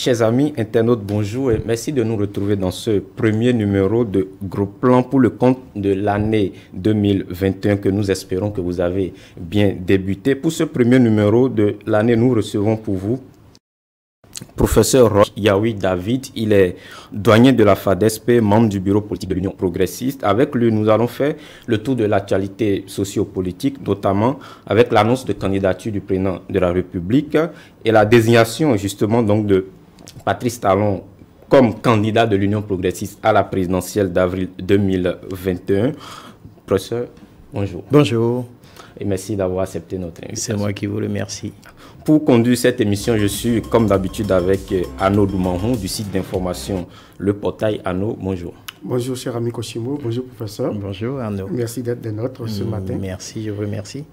Chers amis internautes, bonjour et merci de nous retrouver dans ce premier numéro de Gros Plan pour le compte de l'année 2021 que nous espérons que vous avez bien débuté. Pour ce premier numéro de l'année, nous recevons pour vous Professeur Yaoui David. Il est douanier de la FADESP, membre du bureau politique de l'Union progressiste. Avec lui, nous allons faire le tour de l'actualité sociopolitique, notamment avec l'annonce de candidature du président de la République et la désignation justement donc de Patrice Talon comme candidat de l'Union progressiste à la présidentielle d'avril 2021. Professeur, bonjour. Bonjour. Et merci d'avoir accepté notre invitation. C'est moi qui vous remercie. Pour conduire cette émission, je suis comme d'habitude avec Arnaud Doumanhou du site d'information Le Portail. Arnaud, bonjour. Bonjour cher ami Koshimo, bonjour professeur. Bonjour Arnaud. Merci d'être des nôtres ce matin. Merci, je vous remercie.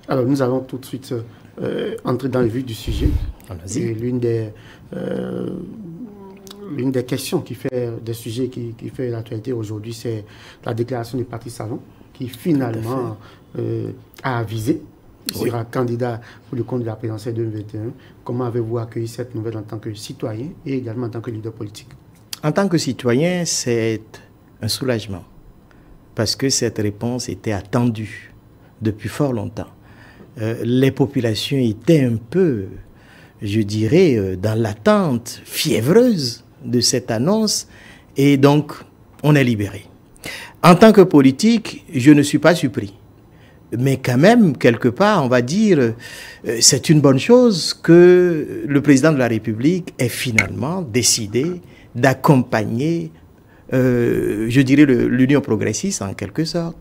Alors nous allons tout de suite entrer dans le vif du sujet. Allons-y. L'une des questions qui fait, des sujets qui fait l'actualité aujourd'hui, c'est la déclaration de Patrice Talon qui finalement a avisé. Il sera candidat pour le compte de la présidentielle 2021. Comment avez-vous accueilli cette nouvelle en tant que citoyen et également en tant que leader politique? En tant que citoyen, c'est un soulagement parce que cette réponse était attendue depuis fort longtemps. Les populations étaient un peu, je dirais, dans l'attente fiévreuse de cette annonce et donc on est libéré. En tant que politique, je ne suis pas surpris. Mais quand même, quelque part, on va dire, c'est une bonne chose que le président de la République ait finalement décidé d'accompagner, je dirais, l'Union progressiste en quelque sorte,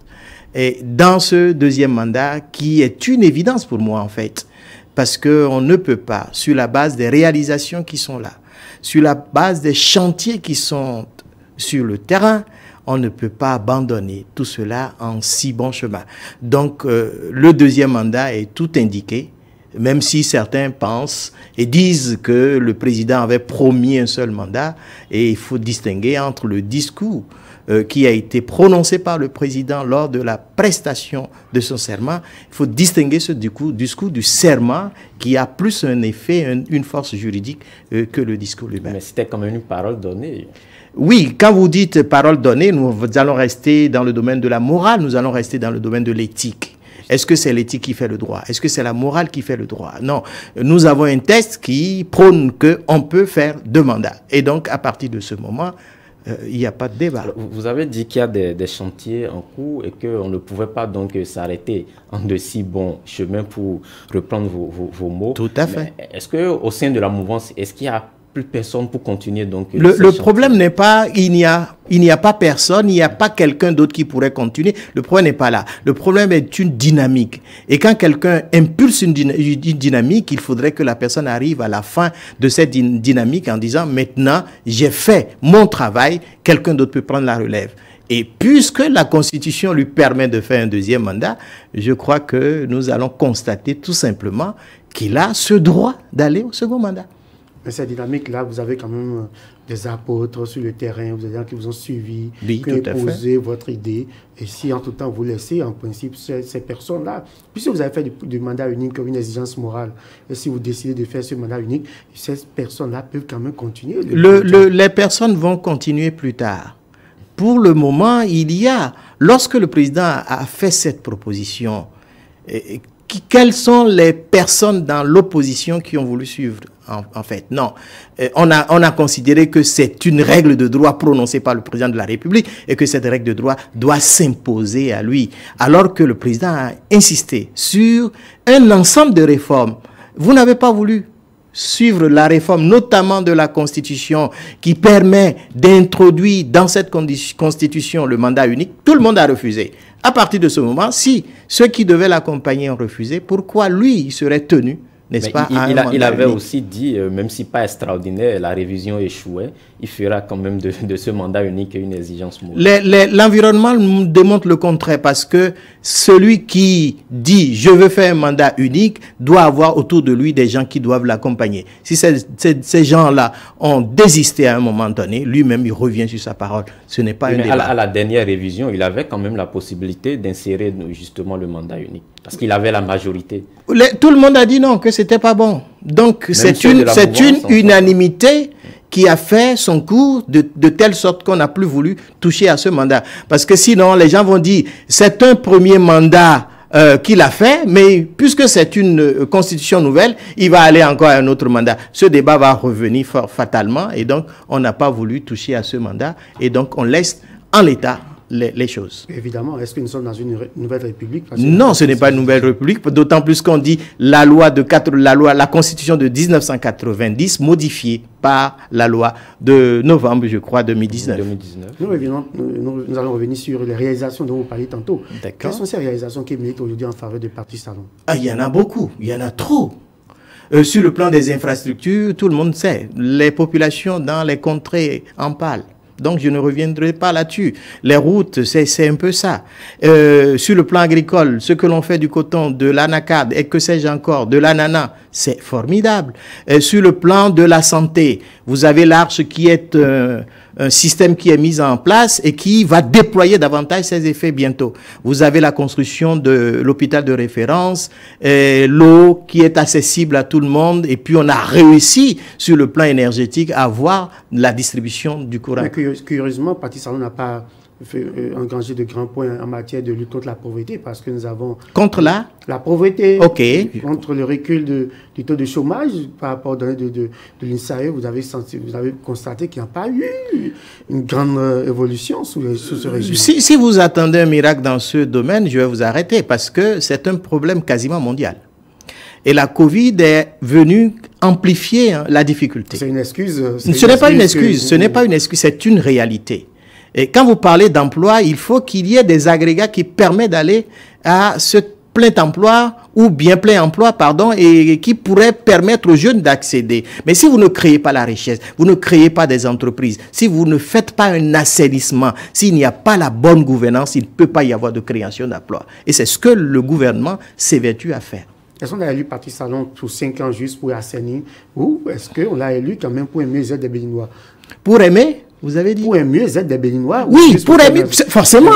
et dans ce deuxième mandat qui est une évidence pour moi en fait, parce qu'on ne peut pas, sur la base des réalisations qui sont là, sur la base des chantiers qui sont sur le terrain, on ne peut pas abandonner tout cela en si bon chemin. Donc, le deuxième mandat est tout indiqué, même si certains pensent et disent que le président avait promis un seul mandat, et il faut distinguer entre le discours qui a été prononcé par le président lors de la prestation de son serment. Il faut distinguer ce discours du serment qui a plus un effet, une force juridique que le discours lui-même. Mais c'était quand même une parole donnée. Oui, quand vous dites parole donnée, nous allons rester dans le domaine de la morale, nous allons rester dans le domaine de l'éthique. Est-ce que c'est l'éthique qui fait le droit? Est-ce que c'est la morale qui fait le droit? Non, nous avons un texte qui prône qu'on peut faire 2 mandats. Et donc, à partir de ce moment, il n'y a pas de débat. Alors, vous avez dit qu'il y a des chantiers en cours et qu'on ne pouvait pas donc s'arrêter en de si bons chemins pour reprendre vos mots. Tout à fait. Est-ce qu'au sein de la mouvance, est-ce qu'il y a plus personne pour continuer donc le problème n'est pas il n'y a pas personne, il n'y a pas quelqu'un d'autre qui pourrait continuer. Le problème n'est pas là. Le problème est une dynamique. Et quand quelqu'un impulse une dynamique, il faudrait que la personne arrive à la fin de cette dynamique en disant maintenant j'ai fait mon travail, quelqu'un d'autre peut prendre la relève. Et puisque la Constitution lui permet de faire un deuxième mandat, je crois que nous allons constater tout simplement qu'il a ce droit d'aller au second mandat. Mais cette dynamique-là, vous avez quand même des apôtres sur le terrain, vous avez des gens qui vous ont suivi, qui ont posé votre idée. Et si en tout temps vous laissez en principe ces personnes-là, puisque vous avez fait du mandat unique une exigence morale, et si vous décidez de faire ce mandat unique, ces personnes-là peuvent quand même continuer. Les personnes vont continuer plus tard. Pour le moment, lorsque le président a fait cette proposition, quelles sont les personnes dans l'opposition qui ont voulu suivre en fait? Non. On a considéré que c'est une règle de droit prononcée par le président de la République et que cette règle de droit doit s'imposer à lui. Alors que le président a insisté sur un ensemble de réformes. Vous n'avez pas voulu suivre la réforme, notamment de la Constitution, qui permet d'introduire dans cette Constitution le mandat unique. Tout le monde a refusé. À partir de ce moment, si ceux qui devaient l'accompagner ont refusé, pourquoi lui, il serait tenu, n'est-ce pas, il avait aussi dit, même si pas extraordinaire, la révision échouait, il fera quand même de ce mandat unique une exigence morale. L'environnement démontre le contraire parce que celui qui dit « je veux faire un mandat unique » doit avoir autour de lui des gens qui doivent l'accompagner. Si ces gens-là ont désisté à un moment donné, lui-même il revient sur sa parole. Ce n'est pas un débat. À la dernière révision, il avait quand même la possibilité d'insérer justement le mandat unique. Parce qu'il avait la majorité. Tout le monde a dit non, que c'était pas bon. Donc c'est une unanimité qui a fait son cours de telle sorte qu'on n'a plus voulu toucher à ce mandat. Parce que sinon, les gens vont dire, c'est un premier mandat qu'il a fait, mais puisque c'est une constitution nouvelle, il va aller encore à un autre mandat. Ce débat va revenir fatalement, et donc on n'a pas voulu toucher à ce mandat, et donc on laisse en l'état les choses. Évidemment, est-ce que nous sommes dans une nouvelle république? Non, ce n'est pas une nouvelle république, d'autant plus qu'on dit la constitution de 1990 modifiée par la loi de novembre, je crois, 2019. Nous allons revenir sur les réalisations dont vous parliez tantôt. Quelles sont ces réalisations qui militent aujourd'hui en faveur de Patrice Talon? Il y en a beaucoup, il y en a trop. Sur le plan des infrastructures, tout le monde sait, les populations dans les contrées en parlent. Donc, je ne reviendrai pas là-dessus. Les routes, c'est un peu ça. Sur le plan agricole, ce que l'on fait du coton, de l'anacarde et que sais-je encore, de l'ananas, c'est formidable. Sur le plan de la santé, vous avez l'Arche qui est un système qui est mis en place et qui va déployer davantage ses effets bientôt. Vous avez la construction de l'hôpital de référence, l'eau qui est accessible à tout le monde, et puis on a réussi sur le plan énergétique à avoir la distribution du courant. Mais curieusement, Patrice Talon n'a pas engagé de grands points en matière de lutte contre la pauvreté, parce que nous avons... Contre la pauvreté, contre le recul du taux de chômage par rapport aux données de l'INSAE. Vous avez constaté qu'il n'y a pas eu une grande évolution sous ce régime. Si vous attendez un miracle dans ce domaine, je vais vous arrêter, parce que c'est un problème quasiment mondial. Et la Covid est venue amplifier la difficulté. C'est une excuse. Ce n'est pas une excuse, ce n'est pas une excuse, c'est une réalité. Et quand vous parlez d'emploi, il faut qu'il y ait des agrégats qui permettent d'aller à ce plein emploi ou bien plein emploi, pardon, et qui pourraient permettre aux jeunes d'accéder. Mais si vous ne créez pas la richesse, vous ne créez pas des entreprises, si vous ne faites pas un assainissement, s'il n'y a pas la bonne gouvernance, il ne peut pas y avoir de création d'emploi. Et c'est ce que le gouvernement s'évertue à faire. Est-ce qu'on a élu Patrice Talon pour 5 ans juste pour assainir, ou est-ce qu'on l'a élu quand même pour un mieux-être des Béninois? Pour aimer, vous avez dit? Pour un mieux-être des Béninois? Oui, pour aimer, forcément.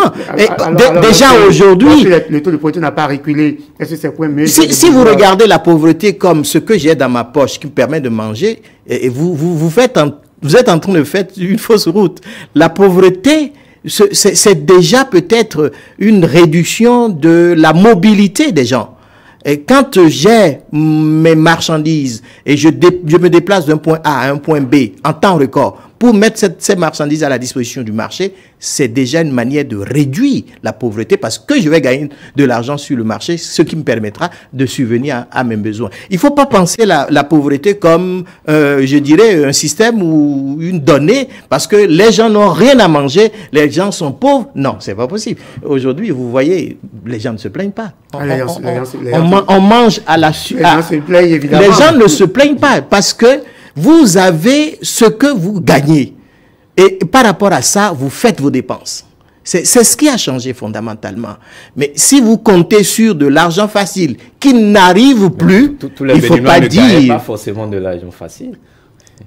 Déjà aujourd'hui... Le taux de pauvreté n'a pas reculé. Est-ce que c'est pour un mieux-être? Si vous regardez la pauvreté comme ce que j'ai dans ma poche qui me permet de manger, et vous êtes en train de faire une fausse route. La pauvreté, c'est déjà peut-être une réduction de la mobilité des gens. Et quand j'ai mes marchandises et je me déplace d'un point A à un point B en temps record pour mettre ces marchandises à la disposition du marché, c'est déjà une manière de réduire la pauvreté parce que je vais gagner de l'argent sur le marché, ce qui me permettra de subvenir à mes besoins. Il ne faut pas penser la pauvreté comme, je dirais, un système ou une donnée parce que les gens n'ont rien à manger, les gens sont pauvres. Non, c'est pas possible. Aujourd'hui, vous voyez, les gens ne se plaignent pas. On mange à la suite. Les gens ne se plaignent pas parce que vous avez ce que vous gagnez. Et par rapport à ça, vous faites vos dépenses. C'est ce qui a changé fondamentalement. Mais si vous comptez sur de l'argent facile qui n'arrive plus, il ne faut pas dire... pas forcément de l'argent facile.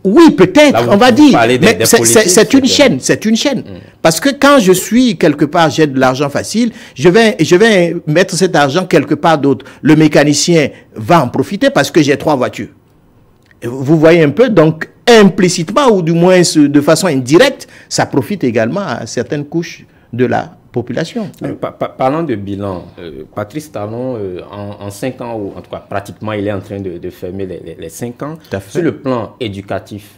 Oui, peut-être, on va dire. Mais c'est une chaîne, c'est une chaîne. Parce que quand je suis quelque part, j'ai de l'argent facile, je vais mettre cet argent quelque part d'autre. Le mécanicien va en profiter parce que j'ai 3 voitures. Vous voyez un peu, donc implicitement ou du moins de façon indirecte, ça profite également à certaines couches de la population. Parlant de bilan, Patrice Talon, en 5 ans, ou en tout cas pratiquement, il est en train de fermer les 5 ans. Sur le plan éducatif,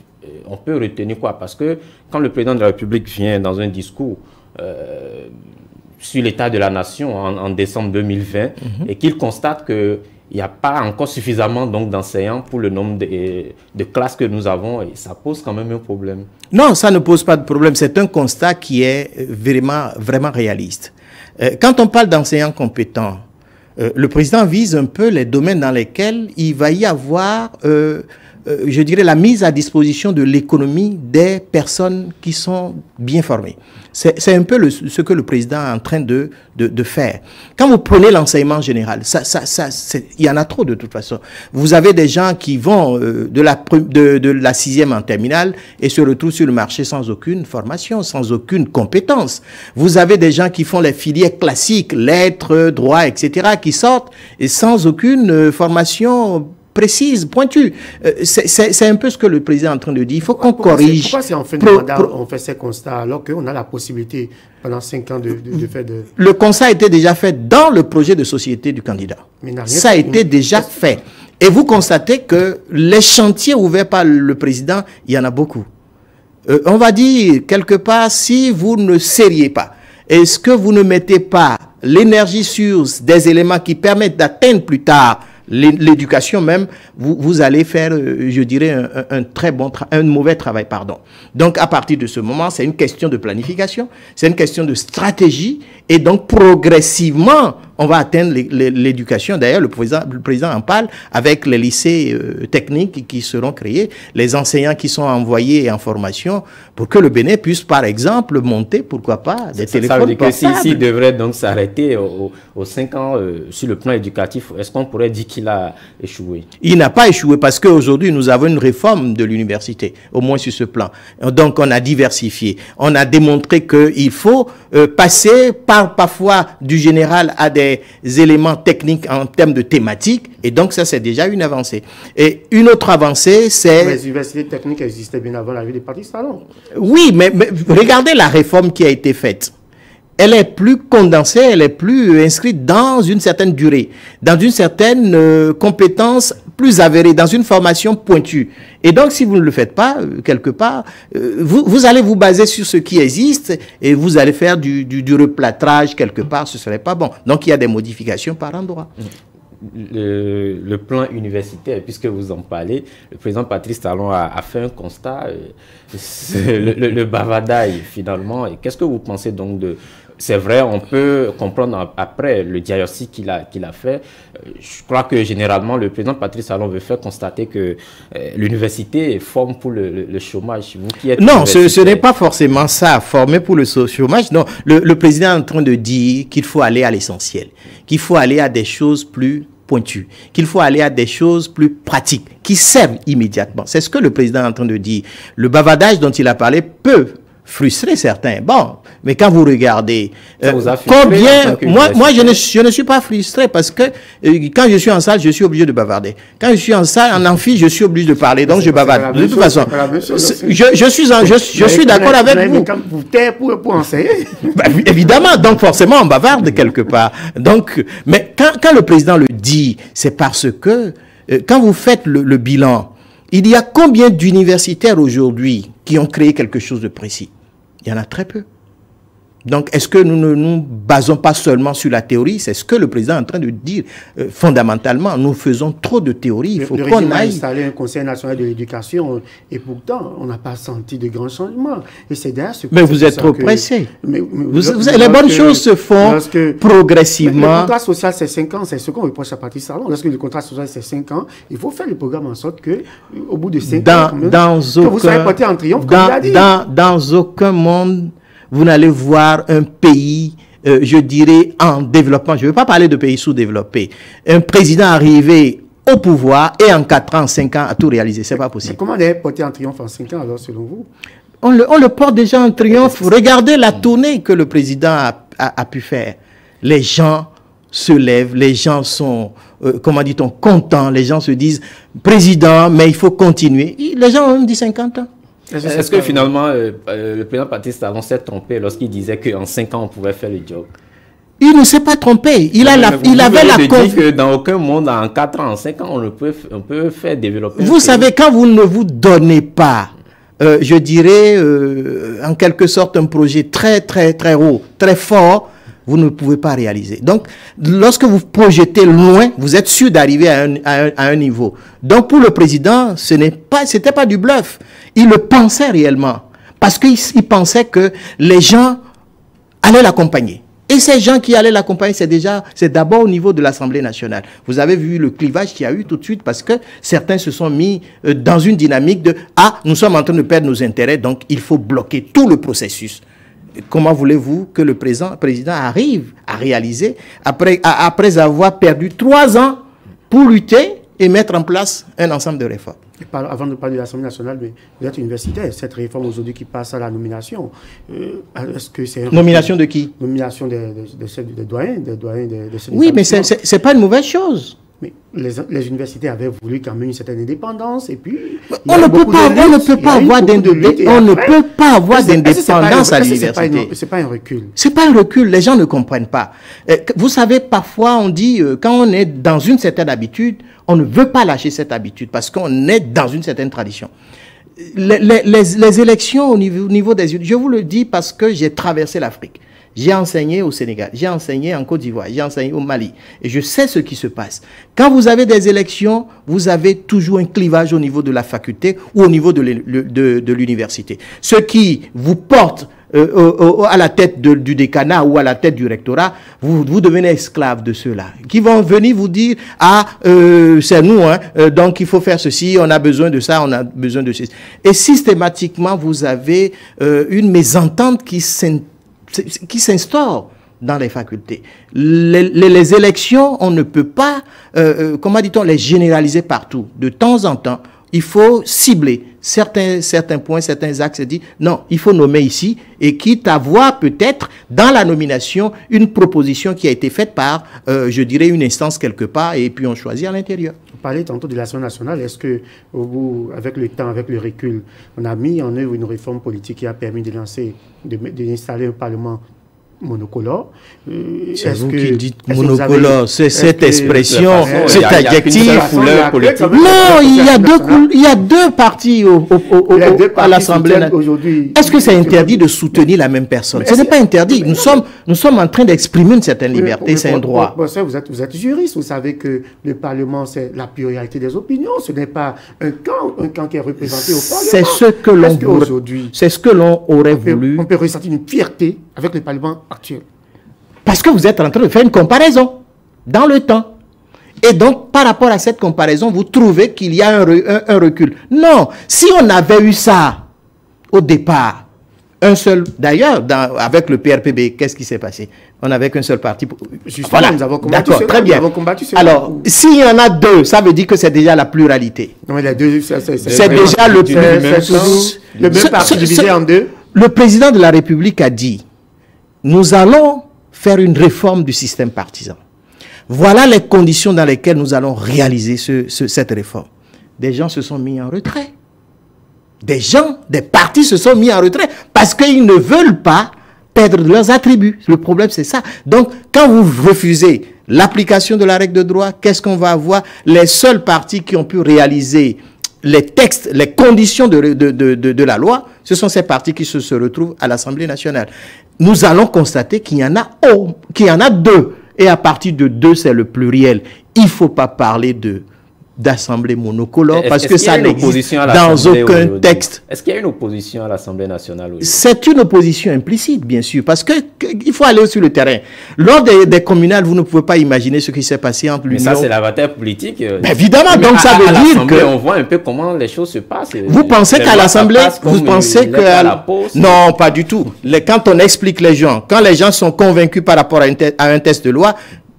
on peut retenir quoi? Parce que quand le président de la République vient dans un discours sur l'état de la nation en décembre 2020 et qu'il constate que il n'y a pas encore suffisamment d'enseignants pour le nombre de classes que nous avons et ça pose quand même un problème. Non, ça ne pose pas de problème. C'est un constat qui est vraiment réaliste. Quand on parle d'enseignants compétents, le président vise un peu les domaines dans lesquels il va y avoir je dirais, la mise à disposition de l'économie des personnes qui sont bien formées. C'est un peu ce que le président est en train de faire. Quand vous prenez l'enseignement général, il y en a trop de toute façon. Vous avez des gens qui vont de la 6e en terminale et se retrouvent sur le marché sans aucune formation, sans aucune compétence. Vous avez des gens qui font les filières classiques, lettres, droit, etc., qui sortent et sans aucune formation précise, pointue. C'est un peu ce que le président est en train de dire. Il faut qu'on corrige. Pourquoi c'est en fin de mandat on fait ces constats alors qu'on a la possibilité pendant 5 ans de faire de... Le constat a été déjà fait dans le projet de société du candidat. Ça a été déjà fait. Et vous constatez que les chantiers ouverts par le président, il y en a beaucoup. On va dire, quelque part, si vous ne seriez pas, est-ce que vous ne mettez pas l'énergie sur des éléments qui permettent d'atteindre plus tard l'éducation même, vous allez faire, je dirais, un mauvais travail, pardon. Donc, à partir de ce moment, c'est une question de planification, c'est une question de stratégie, et donc, progressivement, on va atteindre l'éducation. D'ailleurs, le président en parle avec les lycées techniques qui seront créés, les enseignants qui sont envoyés en formation, pour que le Bénin puisse, par exemple, monter, pourquoi pas, des téléphones portables. Ça veut dire que s'il devrait donc s'arrêter aux 5 ans sur le plan éducatif, est-ce qu'on pourrait dire qu'il a échoué? Il n'a pas échoué parce qu'aujourd'hui, nous avons une réforme de l'université, au moins sur ce plan. Donc, on a diversifié. On a démontré qu'il faut passer parfois du général à des éléments techniques en termes de thématiques. Et donc, ça, c'est déjà une avancée. Et une autre avancée, c'est... Les universités techniques existaient bien avant l'arrivée des Patrice Talon. Oui, mais regardez la réforme qui a été faite. Elle est plus condensée, elle est plus inscrite dans une certaine durée, dans une certaine compétence plus avérée, dans une formation pointue. Et donc, si vous ne le faites pas, quelque part, vous allez vous baser sur ce qui existe et vous allez faire du replâtrage quelque part, ce ne serait pas bon. Donc, il y a des modifications par endroit. Le plan universitaire, puisque vous en parlez, le président Patrice Talon a fait un constat, le bavardage finalement. Et qu'est-ce que vous pensez donc de... C'est vrai, on peut comprendre après le diagnostic qu'il a fait. Je crois que généralement, le président Patrice Talon veut faire constater que l'université forme pour le chômage. Vous qui êtes non, ce n'est pas forcément ça, former pour le chômage. Non, le président est en train de dire qu'il faut aller à l'essentiel, qu'il faut aller à des choses plus pointues, qu'il faut aller à des choses plus pratiques, qui servent immédiatement. C'est ce que le président est en train de dire. Le bavardage dont il a parlé peut frustrer certains. Bon, mais quand vous regardez combien... Moi, je ne suis pas frustré parce que quand je suis en salle, je suis obligé de bavarder. Quand je suis en salle, en amphi, je suis obligé de parler. Donc, je bavarde. De toute façon, je suis d'accord avec vous. Mais quand vous taisez pour enseigner... Bah, évidemment, donc forcément, on bavarde quelque part. Donc, mais quand le président le dit, c'est parce que quand vous faites le bilan, il y a combien d'universitaires aujourd'hui qui ont créé quelque chose de précis? Il y en a très peu. Donc, est-ce que nous ne nous basons pas seulement sur la théorie? C'est ce que le président est en train de dire. Fondamentalement, nous faisons trop de théorie. Il faut qu'on aille... installé un Conseil national de l'éducation et pourtant, on n'a pas senti de grands changements. Et c'est derrière ce... Mais vous êtes trop pressé. Les bonnes choses se font progressivement. Le contrat social, c'est 5 ans. C'est ce qu'on reproche à Patrice Talon. Lorsque le contrat social, c'est 5 ans, il faut faire le programme en sorte que, au bout de 5 ans, que vous soyez porté en triomphe, comme il a dit. Dans aucun monde... Vous n'allez voir un pays, je dirais, en développement. Je ne veux pas parler de pays sous-développés. Un président arrivé au pouvoir et en 4 ans, 5 ans, à tout réaliser. Ce n'est pas possible. Mais comment aller porter en triomphe en 5 ans, alors, selon vous? On le porte déjà en triomphe. Regardez la tournée que le président a pu faire. Les gens se lèvent, les gens sont, comment dit-on, contents. Les gens se disent, président, mais il faut continuer. Les gens ont dit 50 ans. Est-ce que finalement, le président Patrice Talon s'est trompé lorsqu'il disait qu'en 5 ans, on pouvait faire le job? Il ne s'est pas trompé. Il avait la confiance que dans aucun monde, en 4 ans, en 5 ans, on peut faire développer. Vous savez, quand vous ne vous donnez pas, je dirais, en quelque sorte, un projet très, très, très haut, très fort, vous ne pouvez pas réaliser. Donc, lorsque vous projetez loin, vous êtes sûr d'arriver à un niveau. Donc, pour le président, c'était pas du bluff. Il le pensait réellement. Parce qu'il pensait que les gens allaient l'accompagner. Et ces gens qui allaient l'accompagner, c'est d'abord au niveau de l'Assemblée nationale. Vous avez vu le clivage qu'il y a eu tout de suite parce que certains se sont mis dans une dynamique de « Ah, nous sommes en train de perdre nos intérêts, donc il faut bloquer tout le processus ». Comment voulez-vous que le président arrive à réaliser, après avoir perdu 3 ans pour lutter et mettre en place un ensemble de réformes? Avant de parler de l'Assemblée nationale, mais vous êtes universitaire, cette réforme aujourd'hui qui passe à la nomination, est-ce que c'est... Nomination de qui? Nomination des doyens, oui, mais c'est pas une mauvaise chose. Mais les universités avaient voulu quand même une certaine indépendance et puis... On ne peut pas avoir d'indépendance à l'université. C'est pas un recul. C'est pas un recul, les gens ne comprennent pas. Vous savez, parfois on dit, quand on est dans une certaine habitude, on ne veut pas lâcher cette habitude parce qu'on est dans une certaine tradition. Les élections au niveau des... Je vous le dis parce que j'ai traversé l'Afrique. J'ai enseigné au Sénégal, j'ai enseigné en Côte d'Ivoire, j'ai enseigné au Mali. Et je sais ce qui se passe. Quand vous avez des élections, vous avez toujours un clivage au niveau de la faculté ou au niveau de l'université. Ce qui vous porte à la tête du décanat ou à la tête du rectorat, vous devenez esclave de ceux-là. Qui vont venir vous dire, ah, c'est nous, hein, donc il faut faire ceci, on a besoin de ça, on a besoin de ceci. Et systématiquement, vous avez une mésentente qui s'instaure dans les facultés. Les élections, on ne peut pas, comment dit-on, les généraliser partout. De temps en temps, il faut cibler certains points, certains axes et dire non, il faut nommer ici et quitte à voir peut-être dans la nomination une proposition qui a été faite par, je dirais, une instance quelque part et puis on choisit à l'intérieur. Vous parlez tantôt de l'Assemblée nationale. Est-ce que, avec le temps, avec le recul, on a mis en œuvre une réforme politique qui a permis d'installer un Parlement monocolore? C'est vous qui dites monocolore, c'est cette expression, cet adjectif. Non, il y a deux partis à l'Assemblée nationale. Est-ce que c'est interdit de soutenir la même personne? Ce n'est pas interdit. Nous sommes en train d'exprimer une certaine liberté, c'est un droit. Vous êtes juriste, vous savez que le Parlement, c'est la pluralité des opinions. Ce n'est pas un camp qui est représenté au Parlement. C'est ce que l'on aurait voulu. On peut ressentir une fierté avec le Parlement actuel. Parce que vous êtes en train de faire une comparaison dans le temps. Et donc, par rapport à cette comparaison, vous trouvez qu'il y a un recul. Non, si on avait eu ça au départ, un seul, d'ailleurs, avec le PRPB, qu'est-ce qui s'est passé? On n'avait qu'un seul parti. Justement, voilà. Nous avons combattu cela. Très bien. Alors, s'il y en a deux, ça veut dire que c'est déjà la pluralité. Non, mais les deux, c'est déjà le même parti divisé en deux. Le président de la République a dit, nous allons faire une réforme du système partisan. Voilà les conditions dans lesquelles nous allons réaliser cette réforme. Des gens se sont mis en retrait. Des partis se sont mis en retrait parce qu'ils ne veulent pas perdre leurs attributs. Le problème, c'est ça. Donc, quand vous refusez l'application de la règle de droit, qu'est-ce qu'on va avoir? Les seuls partis qui ont pu réaliser les textes, les conditions de la loi, ce sont ces partis qui se retrouvent à l'Assemblée nationale. Nous allons constater qu'il y en a deux. Et à partir de deux, c'est le pluriel. Il ne faut pas parler d'assemblée monocolore parce que ça n'existe dans aucun texte. Est-ce qu'il y a une opposition à l'Assemblée nationale aujourd'hui? C'est une opposition implicite, bien sûr, parce qu'il faut aller sur le terrain. Lors des communales, vous ne pouvez pas imaginer ce qui s'est passé entre l'Union... Mais ça, c'est la bataille politique. Évidemment, donc ça veut dire que... On voit un peu comment les choses se passent. Vous pensez qu'à l'Assemblée, vous pensez que... Non, pas du tout. Quand on explique les gens, quand les gens sont convaincus par rapport à un texte de loi,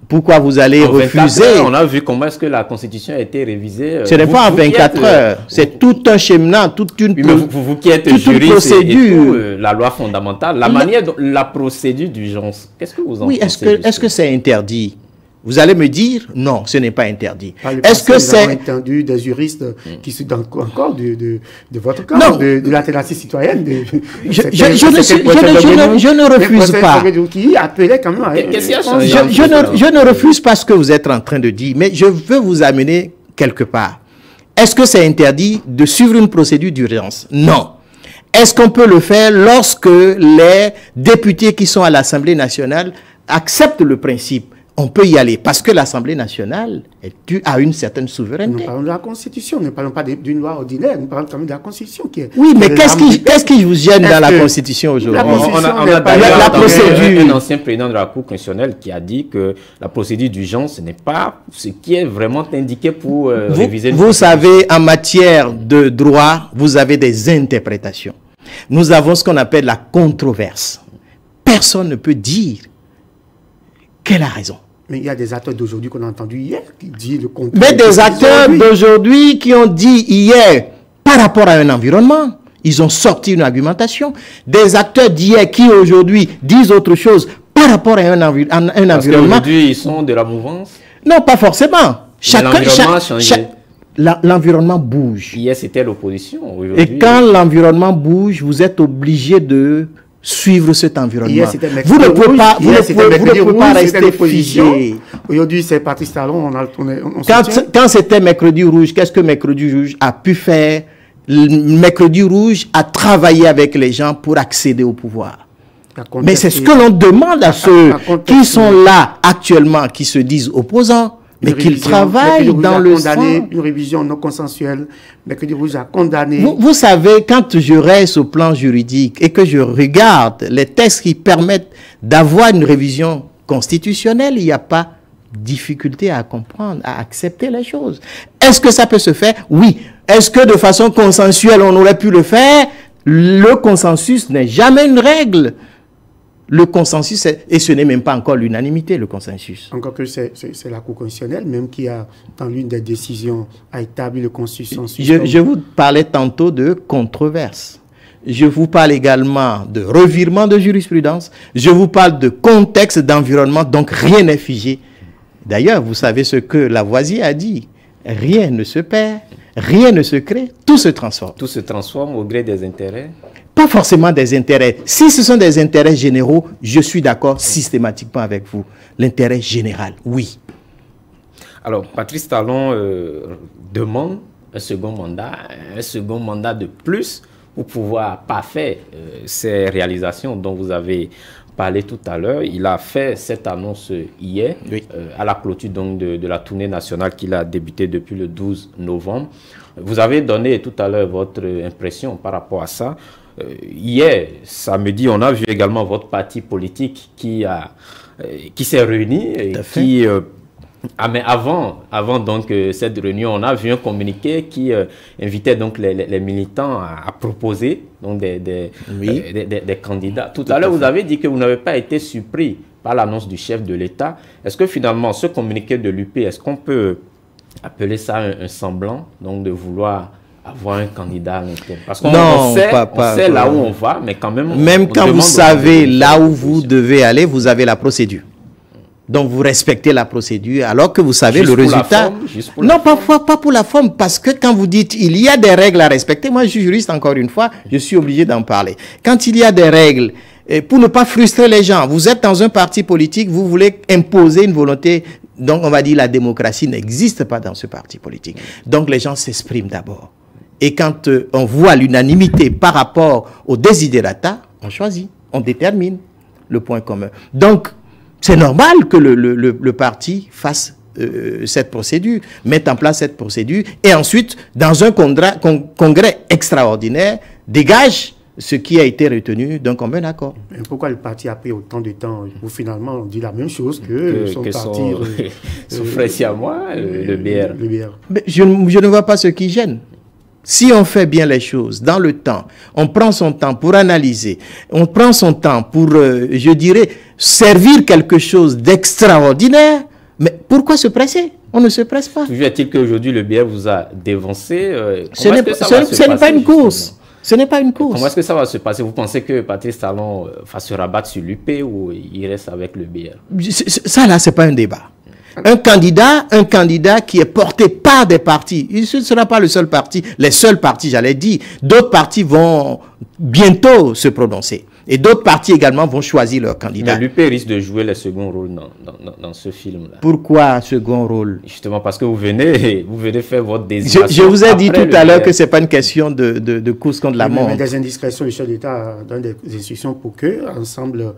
pourquoi vous allez refuser? On a vu comment est-ce que la Constitution a été révisée. Ce n'est pas en 24 heures. C'est tout un cheminement, toute une vous qui êtes juriste et tout, la loi fondamentale, la procédure d'urgence, qu'est-ce que vous en pensez? Oui, est-ce que c'est interdit? Vous allez me dire, non, ce n'est pas interdit. Est-ce que c'est... entendu des juristes qui sont encore de votre camp, de l'alternative citoyenne. Je ne refuse pas. Qui appelait quand même je ne refuse pas ce que vous êtes en train de dire, mais je veux vous amener quelque part. Est-ce que c'est interdit de suivre une procédure d'urgence? Non. Est-ce qu'on peut le faire lorsque les députés qui sont à l'Assemblée nationale acceptent le principe on peut y aller. Parce que l'Assemblée nationale a une certaine souveraineté. Nous parlons de la Constitution, nous ne parlons pas d'une loi ordinaire, nous parlons quand même de la Constitution qui est... Oui, mais qu'est-ce qui vous gêne dans la Constitution aujourd'hui? On a d'ailleurs la procédure. Un ancien président de la Cour constitutionnelle qui a dit que la procédure d'urgence n'est pas ce qui est vraiment indiqué pour réviser... Vous savez, en matière de droit, vous avez des interprétations. Nous avons ce qu'on appelle la controverse. Personne ne peut dire qu'elle a raison. Mais il y a des acteurs d'aujourd'hui qu'on a entendus hier qui disent le contraire. Mais des acteurs d'aujourd'hui qui ont dit hier par rapport à un environnement, ils ont sorti une argumentation. Des acteurs d'hier qui aujourd'hui disent autre chose par rapport à un environnement. Parce qu'aujourd'hui, ils sont de la mouvance? Non, pas forcément. L'environnement a changé. L'environnement bouge. Hier, c'était l'opposition. Et quand l'environnement bouge, vous êtes obligé de suivre cet environnement. Vous ne pouvez pas rester figé. Aujourd'hui, c'est Patrice Talon. Quand c'était Mercredi Rouge, qu'est-ce que Mercredi Rouge a pu faire? Mercredi Rouge a travaillé avec les gens pour accéder au pouvoir. Mais c'est ce que l'on demande à ceux qui sont là actuellement, qui se disent opposants, mais qu'ils travaillent dans le sens. Une révision non consensuelle, Mercredi Rouge a condamné. Vous savez, quand je reste au plan juridique et que je regarde les textes qui permettent d'avoir une révision constitutionnelle, il n'y a pas de difficulté à comprendre, à accepter les choses. Est-ce que ça peut se faire? Oui. Est-ce que de façon consensuelle, on aurait pu le faire? Le consensus n'est jamais une règle. Le consensus, et ce n'est même pas encore l'unanimité, le consensus. Encore que c'est la Cour constitutionnelle même qui a, dans l'une des décisions, a établi le consensus. Je vous parlais tantôt de controverse. Je vous parle également de revirement de jurisprudence. Je vous parle de contexte, d'environnement, donc rien n'est figé. D'ailleurs, vous savez ce que Lavoisier a dit. Rien ne se perd, rien ne se crée, tout se transforme. Tout se transforme au gré des intérêts? Pas forcément des intérêts. Si ce sont des intérêts généraux, je suis d'accord systématiquement avec vous. L'intérêt général, oui. Alors, Patrice Talon demande un second mandat de plus pour pouvoir parfaire ces réalisations dont vous avez parlé tout à l'heure. Il a fait cette annonce hier, oui, à la clôture donc, de la tournée nationale qu'il a débutée depuis le 12 novembre. Vous avez donné tout à l'heure votre impression par rapport à ça. Hier, samedi, on a vu également votre parti politique qui s'est réuni et qui... mais avant donc cette réunion, on a vu un communiqué qui invitait donc les militants à proposer donc des candidats. Tout à l'heure, vous avez dit que vous n'avez pas été surpris par l'annonce du chef de l'État. Est-ce que finalement, ce communiqué de l'UP, est-ce qu'on peut appeler ça un semblant donc de vouloir avoir un candidat à l'interne? Parce qu'on sait là où on va, mais quand même... Même quand vous savez là où vous devez aller, vous avez la procédure. Donc, vous respectez la procédure alors que vous savez le résultat. Non, pas pour la forme, parce que quand vous dites il y a des règles à respecter, moi je suis juriste encore une fois, je suis obligé d'en parler. Quand il y a des règles, pour ne pas frustrer les gens, vous êtes dans un parti politique, vous voulez imposer une volonté, donc on va dire la démocratie n'existe pas dans ce parti politique. Donc les gens s'expriment d'abord. Et quand on voit l'unanimité par rapport aux desiderata, on choisit, on détermine le point commun. Donc, c'est normal que le parti fasse cette procédure, mette en place cette procédure, et ensuite, dans un congrès extraordinaire, dégage ce qui a été retenu d'un commun accord. Pourquoi le parti a pris autant de temps pour finalement on dit la même chose que son parti son frère siamois, le BR. Mais je ne vois pas ce qui gêne. Si on fait bien les choses dans le temps, on prend son temps pour analyser, on prend son temps pour, je dirais, servir quelque chose d'extraordinaire, mais pourquoi se presser? On ne se presse pas. Toujours est-il qu'aujourd'hui, le BR vous a dévancé. Ce n'est pas une course. Ce n'est pas une course. Comment est-ce que ça va se passer? Vous pensez que Patrice Talon va se rabattre sur l'UP ou il reste avec le BR? Ça, là, ce n'est pas un débat. Un candidat qui est porté par des partis, ce ne sera pas le seul parti, les seuls partis, j'allais dire. D'autres partis vont bientôt se prononcer. Et d'autres partis également vont choisir leur candidat. Mais l'UP risque de jouer le second rôle dans ce film-là. Pourquoi second rôle? Justement parce que vous venez faire votre désignation. Je vous ai dit tout à l'heure que ce n'est pas une question de course contre la montre. Mais des indiscrétions, le chef d'État donne des instructions pour que, ensemble,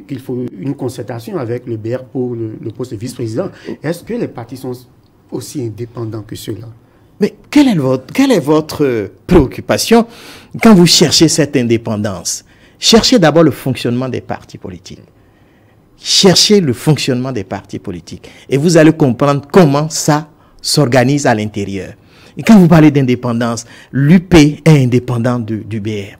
qu'il faut une concertation avec le BR pour le poste de vice-président. Est-ce que les partis sont aussi indépendants que ceux-là? Mais quelle est votre préoccupation quand vous cherchez cette indépendance? Cherchez d'abord le fonctionnement des partis politiques. Cherchez le fonctionnement des partis politiques. Et vous allez comprendre comment ça s'organise à l'intérieur. Et quand vous parlez d'indépendance, l'UP est indépendant du BR.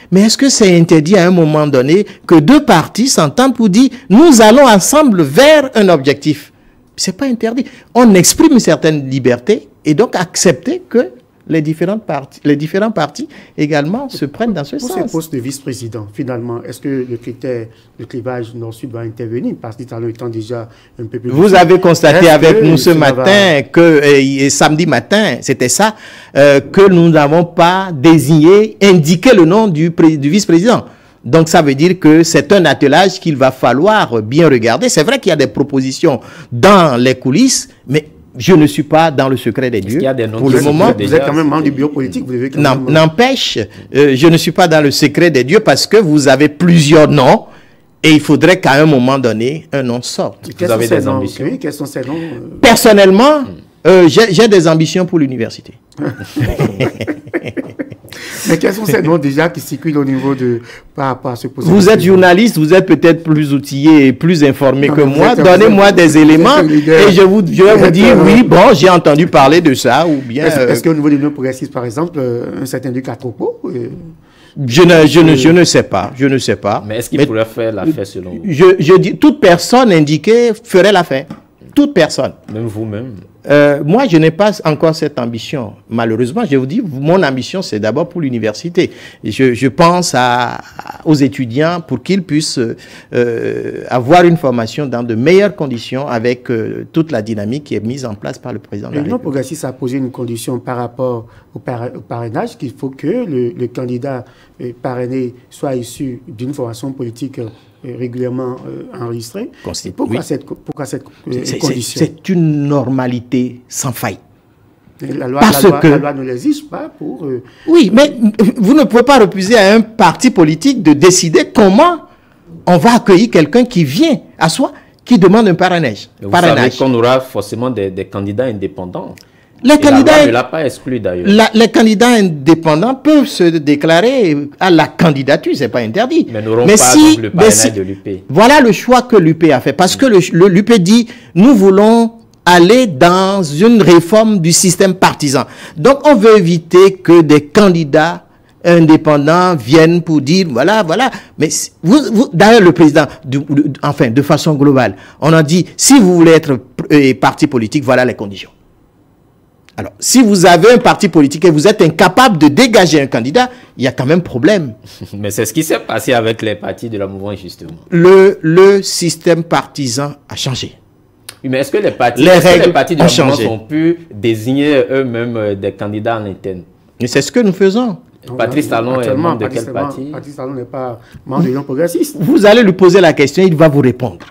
Mais est-ce que c'est interdit à un moment donné que deux partis s'entendent pour dire « nous allons ensemble vers un objectif » ? Ce n'est pas interdit. On exprime une certaine liberté et donc accepter que les différents partis également se prennent dans ce sens. Pour ce poste de vice-président, finalement, est-ce que le clivage nord-sud va intervenir? Parce que étant déjà un peu plus... Vous avez constaté avec nous ce matin que, samedi matin, c'était ça, que nous n'avons pas indiqué le nom du vice-président. Donc ça veut dire que c'est un attelage qu'il va falloir bien regarder. C'est vrai qu'il y a des propositions dans les coulisses, mais je ne suis pas dans le secret des dieux. Pour le moment, vous êtes quand même membre du bureau politique. N'empêche, je ne suis pas dans le secret des dieux parce que vous avez plusieurs noms et il faudrait qu'à un moment donné, un nom sorte. Vous avez des ambitions? Oui, quels sont ces noms? Personnellement, j'ai des ambitions pour l'université. Mais quels sont ces noms déjà qui circulent au niveau par rapport à ce poste? Vous êtes journaliste, vous êtes peut-être plus outillé et plus informé que moi. Donnez-moi des éléments et je vais vous dire, oui, bon, j'ai entendu parler de ça ou bien... Est-ce qu'au niveau des noms progressistes, par exemple, un certain Duc Atropo je ne sais pas, je ne sais pas. Mais est-ce qu'il pourrait faire l'affaire selon vous? Je dis, toute personne indiquée ferait l'affaire. Toute personne. Même vous-même? Moi, je n'ai pas encore cette ambition. Malheureusement, je vous dis, mon ambition, c'est d'abord pour l'université. Je pense aux étudiants pour qu'ils puissent avoir une formation dans de meilleures conditions avec toute la dynamique qui est mise en place par le président de la République. L'Union progressiste a posé une condition par rapport au parrainage, qu'il faut que le candidat parrainé soit issu d'une formation politique régulièrement enregistrée. Pourquoi cette condition? C'est une normalité sans faille. La loi ne l'exige pas pour... Oui, mais vous ne pouvez pas refuser à un parti politique de décider comment on va accueillir quelqu'un qui vient à soi, qui demande un parrainage. Vous savez qu'on aura forcément des candidats indépendants. Les candidats ne l'a pas exclu d'ailleurs. Les candidats indépendants peuvent se déclarer à la candidature, c'est pas interdit. Mais n'auront pas donc le parrainage de l'UP. Voilà le choix que l'UP a fait. Parce que l'UP dit, nous voulons aller dans une réforme du système partisan. Donc on veut éviter que des candidats indépendants viennent pour dire, voilà. Mais d'ailleurs le président, enfin de façon globale, on a dit, si vous voulez être parti politique, voilà les conditions. Alors, si vous avez un parti politique et vous êtes incapable de dégager un candidat, il y a quand même problème. Mais c'est ce qui s'est passé avec les partis de la mouvance, justement. Le système partisan a changé. Oui, mais est-ce que les partis de la mouvance ont pu désigner eux-mêmes des candidats en interne? Et c'est ce que nous faisons. Patrice Talon est membre de quel parti? Patrice Talon n'est pas membre de l'Union progressiste. Vous allez lui poser la question, il va vous répondre.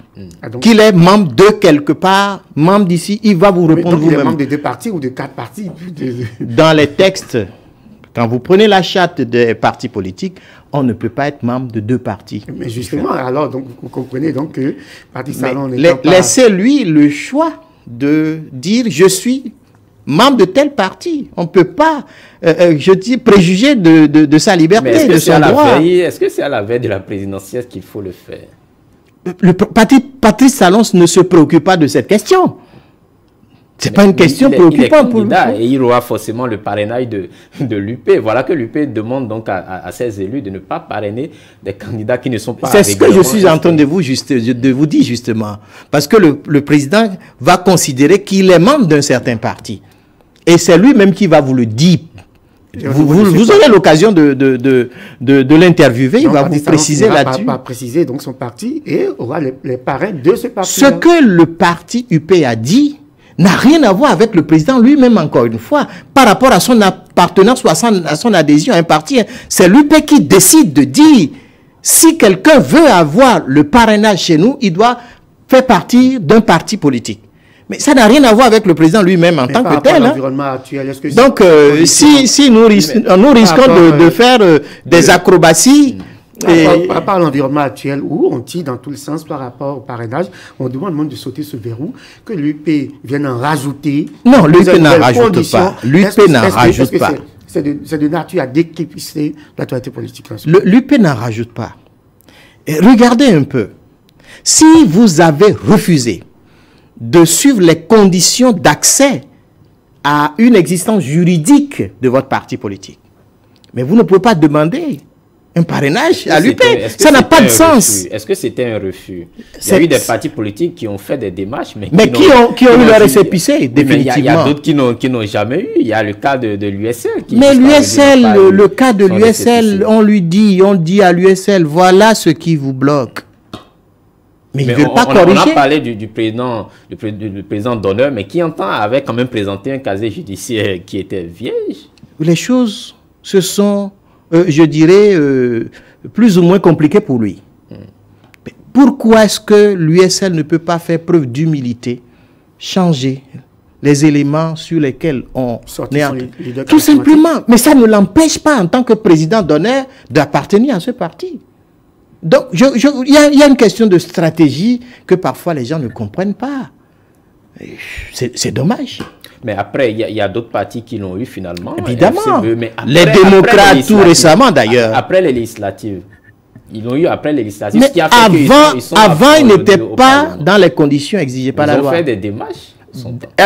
Qu'il est membre de quelque part, membre d'ici, il va vous répondre vous-même. Il est membre de 2 partis ou de 4 partis? Dans les textes, quand vous prenez la charte des partis politiques, on ne peut pas être membre de 2 partis. Mais justement, alors, donc, vous comprenez donc que Patrice Talon n'est pas... Laissez-lui le choix de dire « je suis membre de tel parti ». On ne peut pas, préjuger de sa liberté, de son droit. Est-ce que c'est à la veille de la présidentielle qu'il faut le faire? Patrice Talon ne se préoccupe pas de cette question. Ce n'est pas une question préoccupante pour lui. Et il aura forcément le parrainage de l'UP. Voilà que l'UP demande donc à ses élus de ne pas parrainer des candidats qui ne sont pas... C'est ce que je suis en train de vous dire justement. Parce que le président va considérer qu'il est membre d'un certain parti. Et c'est lui-même qui va vous le dire. Vous aurez l'occasion de l'interviewer, il va vous préciser là-dessus. Il va préciser donc son parti et aura les parrains de ce parti. Ce que le parti UP a dit n'a rien à voir avec le président lui-même, encore une fois, par rapport à son appartenance ou à son adhésion à un parti. C'est l'UP qui décide de dire Si quelqu'un veut avoir le parrainage chez nous, il doit faire partie d'un parti politique. Mais ça n'a rien à voir avec le président lui-même en tant que tel. Donc, si nous risquons de faire des acrobaties... Par rapport à l'environnement actuel, où on tire dans tous les sens par rapport au parrainage, on demande au monde de sauter ce verrou, que l'UP vienne en rajouter. Non, l'UP n'en rajoute pas. L'UP n'en rajoute pas. C'est de nature à décrypter l'actualité politique. L'UP n'en rajoute pas. Et regardez un peu. Si vous avez refusé de suivre les conditions d'accès à une existence juridique de votre parti politique, mais vous ne pouvez pas demander un parrainage à l'UP. Ça n'a pas de sens. Est-ce que c'était un refus? Il y a eu des partis politiques qui ont fait des démarches, mais qui ont eu leur récépissé, définitivement. Il y a d'autres qui n'ont jamais eu. Il y a le cas de l'USL. Mais l'USL, le cas de l'USL, on dit à l'USL, voilà ce qui vous bloque. Mais ils ne veulent pas corriger. On a parlé du président d'honneur, mais qui avait quand même présenté un casier judiciaire qui était vierge. Les choses se sont... je dirais, plus ou moins compliqué pour lui. Mais pourquoi est-ce que l'USL ne peut pas faire preuve d'humilité, changer les éléments sur lesquels on est tout simplement. Mais ça ne l'empêche pas, en tant que président d'honneur, d'appartenir à ce parti. Donc, il y a une question de stratégie que parfois les gens ne comprennent pas. C'est dommage. Mais après, il y a d'autres partis qui l'ont eu finalement. Évidemment. Mais après, les démocrates, tout récemment d'ailleurs. Après les législatives. Ils l'ont eu après les législatives. Mais avant, ils n'étaient pas dans les conditions exigées par la loi. Ils ont fait des démarches.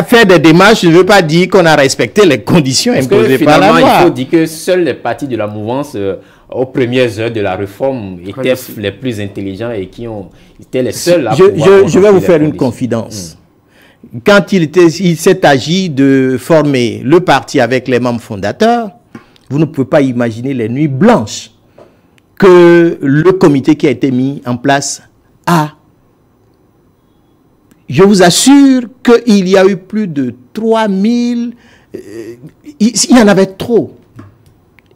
Faire des démarches ne veut pas dire qu'on a respecté les conditions imposées par la loi. Il faut dire que seuls les partis de la mouvance, aux premières heures de la réforme, étaient les plus intelligents et qui étaient les seuls à pouvoir... Je vais vous faire une confidence. Quand il s'est agi de former le parti avec les membres fondateurs, vous ne pouvez pas imaginer les nuits blanches que le comité qui a été mis en place a. Je vous assure qu'il y a eu plus de 3000, il y en avait trop.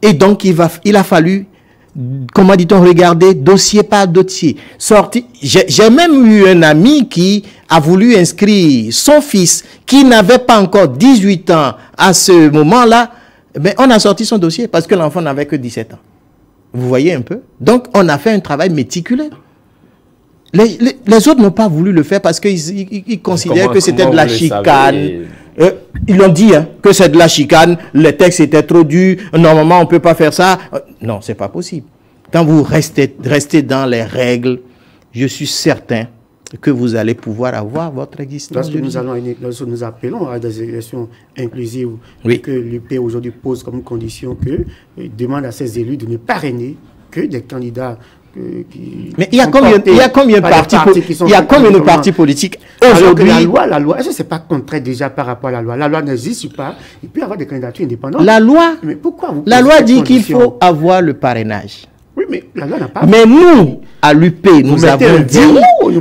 Et donc il a fallu, comment dit-on, regarder dossier par dossier. J'ai même eu un ami qui a voulu inscrire son fils, qui n'avait pas encore 18 ans à ce moment-là, mais on a sorti son dossier parce que l'enfant n'avait que 17 ans. Vous voyez un peu? Donc on a fait un travail méticuleux. Les autres n'ont pas voulu le faire parce qu'ils considèrent que c'était de la chicane. Ils l'ont dit, hein, que c'est de la chicane, les textes étaient trop durs, normalement on ne peut pas faire ça. Non, ce n'est pas possible. Quand vous restez dans les règles, je suis certain que vous allez pouvoir avoir votre existence. Lorsque nous appelons à des élections inclusives, que l'UP aujourd'hui pose comme condition que demande à ses élus de ne parrainer que des candidats. Mais il y a combien de partis politiques aujourd'hui? La loi, est-ce que ce n'est pas contraire déjà par rapport à la loi? La loi n'existe pas. Il peut y avoir des candidatures indépendantes. La loi, mais pourquoi la loi dit qu'il faut avoir le parrainage. Oui, mais la loi n'a pas. Mais nous, à l'UP, nous avons dit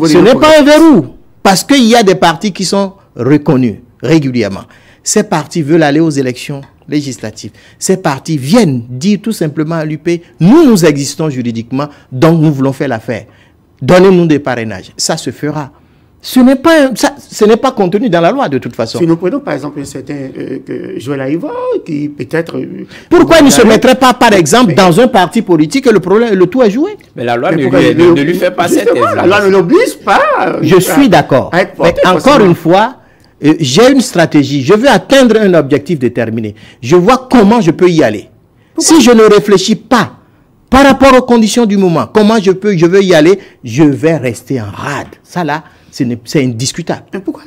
ce n'est pas un verrou. Parce qu'il y a des partis qui sont reconnus régulièrement. Ces partis veulent aller aux élections législatives. Ces partis viennent dire tout simplement à l'UP, nous existons juridiquement, donc nous voulons faire l'affaire. Donnez-nous des parrainages. Ça se fera. Ce n'est pas contenu dans la loi de toute façon. Si nous prenons par exemple un certain Joël Aïva, qui peut-être... Pourquoi il ne se mettrait pas par exemple dans un parti politique et le tout est joué? Mais la loi ne lui fait pas cette exigence. La loi ne l'oblige pas. Je suis d'accord. Mais encore une fois, j'ai une stratégie. Je veux atteindre un objectif déterminé. Je vois comment je peux y aller. Si je ne réfléchis pas par rapport aux conditions du moment, comment je veux y aller, je vais rester en rade. Ça là, c'est indiscutable. Mais pourquoi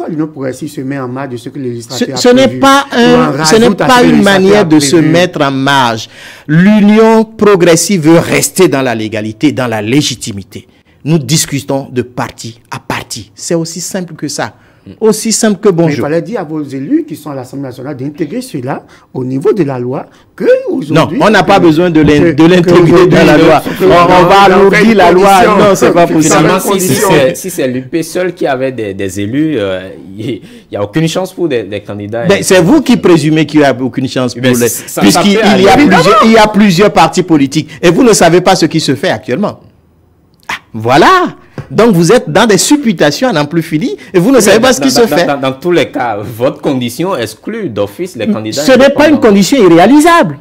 l'Union progressiste se met en marge de ce que les législateurs ce n'est pas une manière de se mettre en marge. L'Union progressive veut rester dans la légalité, dans la légitimité. Nous discutons de parti à parti. C'est aussi simple que ça. Aussi simple que bonjour. Mais il fallait dire à vos élus qui sont à l'Assemblée nationale d'intégrer cela au niveau de la loi, que aujourd'hui... Non, on n'a pas besoin de l'intégrer dans la loi. On va alourdir la loi. Non, c'est pas possible. Si c'est l'UP seul qui avait des élus, il n'y a aucune chance pour des candidats. C'est vous qui présumez qu'il n'y a aucune chance pour puisqu'il y a plusieurs partis politiques. Et vous ne savez pas ce qui se fait actuellement. Voilà. Donc vous êtes dans des supputations à n'en plus finir et vous ne savez pas ce qui se fait. Dans tous les cas, votre condition exclut d'office les candidats. Ce n'est pas une condition irréalisable.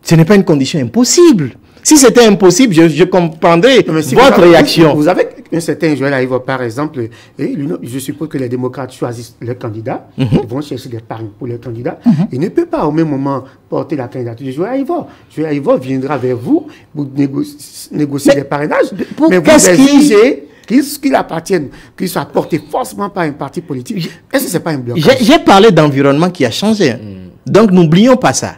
Ce n'est pas une condition impossible. Si c'était impossible, je comprendrais votre réaction. Vous avez un certain Joël Aïvo, par exemple, et je suppose que les démocrates choisissent leurs candidats, ils vont chercher des parrains pour leurs candidats. Il ne peut pas au même moment porter la candidature de Joël Aïvo. Joël Aïvo viendra vers vous pour négocier des parrainages, mais vous exigez qu'il appartienne, qu'il soit porté forcément par un parti politique. Est-ce que ce n'est pas un blocage? J'ai parlé d'environnement qui a changé. Donc n'oublions pas ça.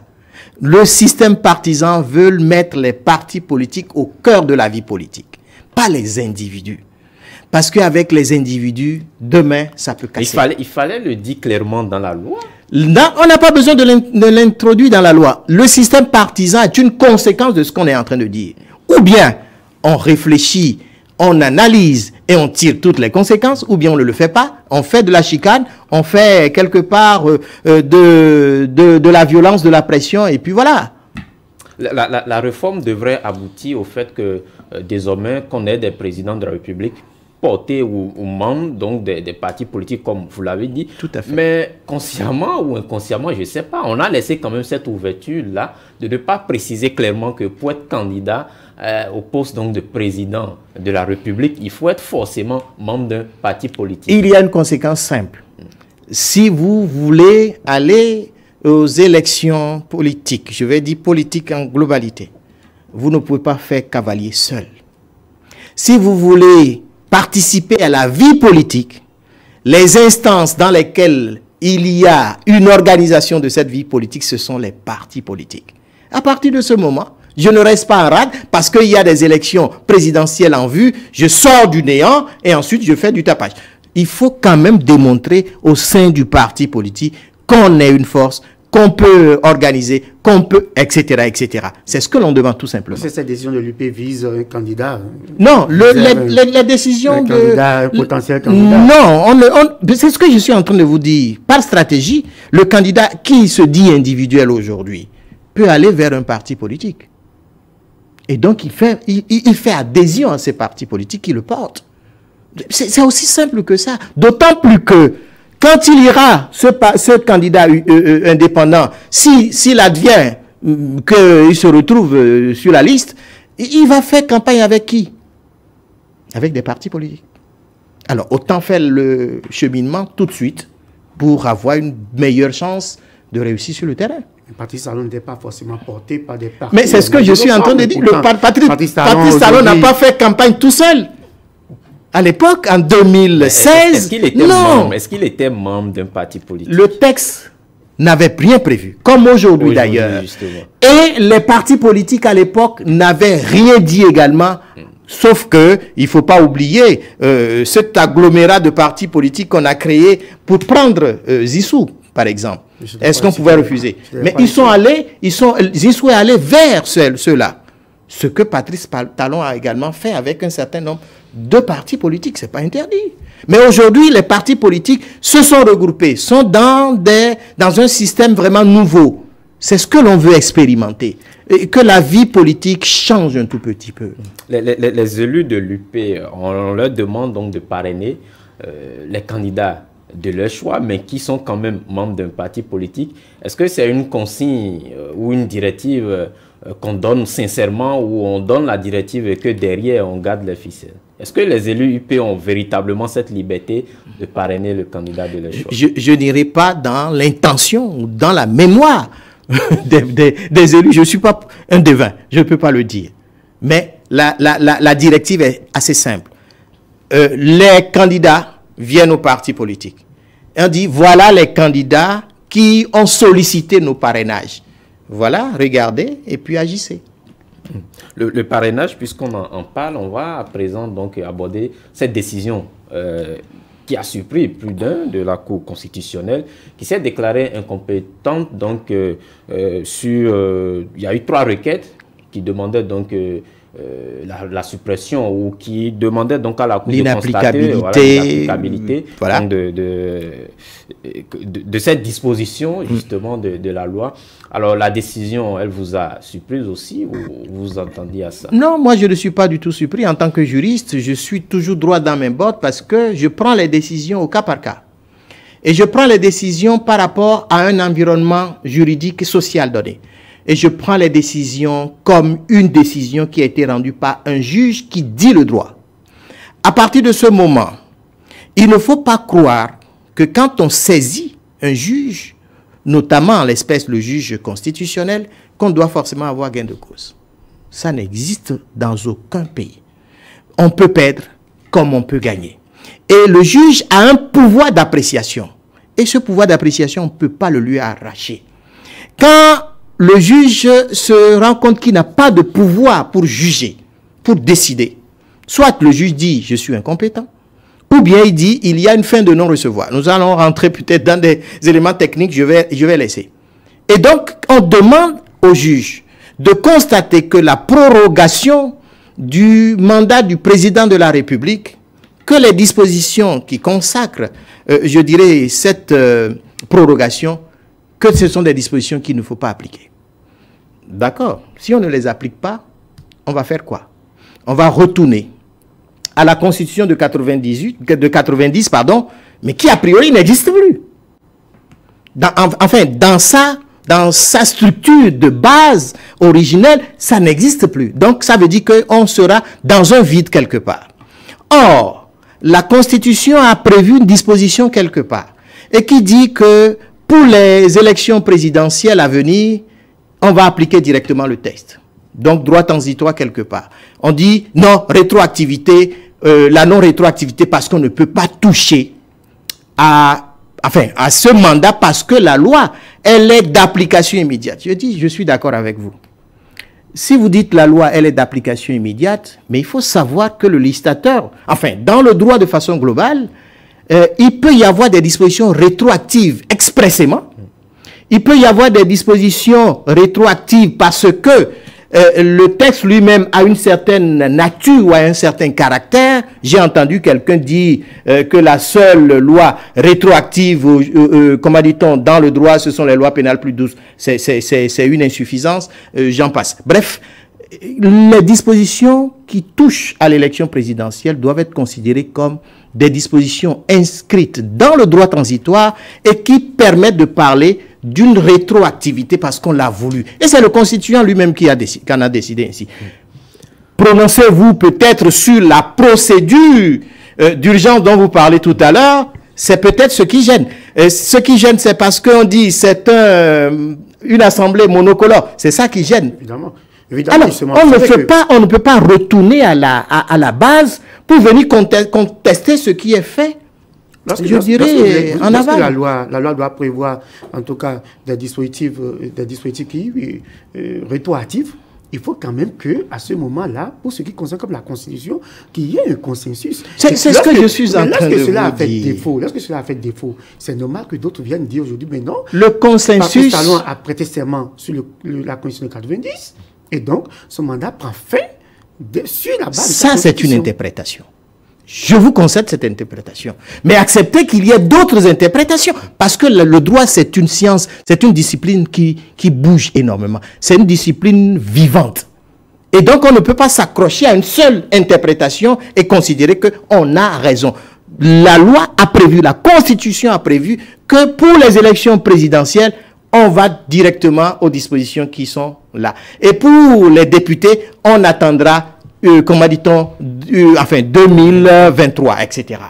Le système partisan veut mettre les partis politiques au cœur de la vie politique, pas les individus. Parce qu'avec les individus, demain, ça peut casser. Il fallait le dire clairement dans la loi. On n'a pas besoin de l'introduire dans la loi. Le système partisan est une conséquence de ce qu'on est en train de dire. Ou bien, on réfléchit, on analyse et on tire toutes les conséquences, ou bien on ne le fait pas, on fait de la chicane, on fait quelque part de la violence, de la pression, et puis voilà. La réforme devrait aboutir au fait que désormais qu'on ait des présidents de la République portés ou membres donc des partis politiques, comme vous l'avez dit. Tout à fait. Mais consciemment ou inconsciemment, je ne sais pas, on a laissé quand même cette ouverture-là de ne pas préciser clairement que pour être candidat au poste donc de président de la République, il faut être forcément membre d'un parti politique. Il y a une conséquence simple. Si vous voulez aller aux élections politiques, je vais dire politique en globalité, vous ne pouvez pas faire cavalier seul. Si vous voulez participer à la vie politique, les instances dans lesquelles il y a une organisation de cette vie politique, ce sont les partis politiques. À partir de ce moment, je ne reste pas en rade parce qu'il y a des élections présidentielles en vue, je sors du néant et ensuite je fais du tapage. Il faut quand même démontrer au sein du parti politique qu'on est une force, qu'on peut organiser, qu'on peut, etc., etc. C'est ce que l'on demande tout simplement. C'est cette décision de l'UP vise un candidat. Non, les décisions un potentiel candidat. Non, c'est ce que je suis en train de vous dire. Par stratégie, le candidat qui se dit individuel aujourd'hui peut aller vers un parti politique. Et donc, il fait adhésion à ces partis politiques qui le portent. C'est aussi simple que ça. D'autant plus que quand il ira, ce candidat indépendant, s'il advient qu'il se retrouve sur la liste, il va faire campagne avec qui? Avec des partis politiques. Alors, autant faire le cheminement tout de suite pour avoir une meilleure chance de réussir sur le terrain. Le Patrice Talon n'était pas forcément porté par des partis. Mais c'est ce que je suis en train de dire. Patrice Talon n'a pas fait campagne tout seul. À l'époque, en 2016, est-ce qu'il était membre d'un parti politique? Le texte n'avait rien prévu, comme aujourd'hui d'ailleurs. Et les partis politiques à l'époque n'avaient rien dit également, sauf que il ne faut pas oublier cet agglomérat de partis politiques qu'on a créé pour prendre Zissou, par exemple. Est-ce qu'on pouvait refuser? Mais ils sont allés, Zissou est allé vers ceux-là. Ce que Patrice Talon a également fait avec un certain nombre de partis politiques, ce n'est pas interdit. Mais aujourd'hui, les partis politiques se sont regroupés, sont dans un système vraiment nouveau. C'est ce que l'on veut expérimenter. Et que la vie politique change un tout petit peu. Les élus de l'UP, on leur demande donc de parrainer les candidats de leur choix, mais qui sont quand même membres d'un parti politique. Est-ce que c'est une consigne ou une directive qu'on donne sincèrement, ou on donne la directive et que derrière on garde les ficelles? Est-ce que les élus UP ont véritablement cette liberté de parrainer le candidat de leur choix? Je n'irai pas dans l'intention ou dans la mémoire des élus. Je ne suis pas un devin, je ne peux pas le dire. Mais la directive est assez simple. Les candidats viennent au parti politique. On dit, voilà les candidats qui ont sollicité nos parrainages. Voilà, regardez et puis agissez. Le parrainage, puisqu'on en parle, on va à présent donc aborder cette décision qui a surpris plus d'un de la Cour constitutionnelle, qui s'est déclarée incompétente. Donc, il y a eu 3 requêtes qui demandaient donc la suppression ou qui demandaient donc à la Cour de constater l'inapplicabilité de cette disposition justement de la loi. Alors la décision, elle vous a surprise aussi ou vous entendiez à ça? Non, moi je ne suis pas du tout surpris. En tant que juriste, je suis toujours droit dans mes bottes parce que je prends les décisions au cas par cas. Et je prends les décisions par rapport à un environnement juridique et social donné. Et je prends les décisions comme une décision qui a été rendue par un juge qui dit le droit. À partir de ce moment, il ne faut pas croire que quand on saisit un juge, notamment en l'espèce le juge constitutionnel, qu'on doit forcément avoir gain de cause. Ça n'existe dans aucun pays. On peut perdre comme on peut gagner. Et le juge a un pouvoir d'appréciation. Et ce pouvoir d'appréciation, on ne peut pas le lui arracher. Quand le juge se rend compte qu'il n'a pas de pouvoir pour juger, pour décider, soit le juge dit « je suis incompétent », ou bien il dit « il y a une fin de non-recevoir ». Nous allons rentrer peut-être dans des éléments techniques, je vais laisser. Et donc, on demande au juge de constater que la prorogation du mandat du président de la République, que les dispositions qui consacrent, je dirais, cette prorogation, que ce sont des dispositions qu'il ne faut pas appliquer. D'accord. Si on ne les applique pas, on va faire quoi? On va retourner à la Constitution de 90, mais qui a priori n'existe plus. Dans sa structure de base originelle, ça n'existe plus. Donc ça veut dire qu'on sera dans un vide quelque part. Or, la Constitution a prévu une disposition quelque part et qui dit que pour les élections présidentielles à venir, on va appliquer directement le texte. Donc, droit transitoire quelque part. On dit non, rétroactivité, la non-rétroactivité parce qu'on ne peut pas toucher à ce mandat parce que la loi, elle est d'application immédiate. Je dis, je suis d'accord avec vous. Si vous dites la loi, elle est d'application immédiate, mais il faut savoir que le législateur, dans le droit de façon globale, il peut y avoir des dispositions rétroactives expressément. Il peut y avoir des dispositions rétroactives parce que le texte lui-même a une certaine nature ou a un certain caractère. J'ai entendu quelqu'un dire que la seule loi rétroactive, comment dit-on, dans le droit, ce sont les lois pénales plus douces. C'est une insuffisance, j'en passe. Bref, les dispositions qui touchent à l'élection présidentielle doivent être considérées comme des dispositions inscrites dans le droit transitoire et qui permettent de parler d'une rétroactivité parce qu'on l'a voulu. Et c'est le constituant lui-même qui en a décidé ainsi. Prononcez-vous peut-être sur la procédure d'urgence dont vous parlez tout à l'heure, c'est peut-être ce qui gêne. Ce qui gêne, c'est parce qu'on dit c'est une assemblée monocolore. C'est ça qui gêne. Évidemment. Alors, on ne peut pas retourner à la base pour venir contester ce qui est fait. Je dirais en aval. La loi doit prévoir, en tout cas, des dispositifs qui rétroactifs. Il faut quand même qu'à ce moment-là, pour ce qui concerne comme la Constitution, qu'il y ait un consensus. C'est ce que je suis en train de vous dire. Lorsque cela a fait défaut, c'est normal que d'autres viennent dire aujourd'hui, mais non. Le consensus. Parce que Talon a prêté serment sur la Constitution de 90, et donc son mandat prend fin sur la base de ça, c'est une interprétation. Je vous concède cette interprétation. Mais acceptez qu'il y ait d'autres interprétations. Parce que le droit, c'est une science, c'est une discipline qui bouge énormément. C'est une discipline vivante. Et donc, on ne peut pas s'accrocher à une seule interprétation et considérer qu'on a raison. La loi a prévu, la Constitution a prévu que pour les élections présidentielles, on va directement aux dispositions qui sont là. Et pour les députés, on attendra comment dit-on, 2023, etc.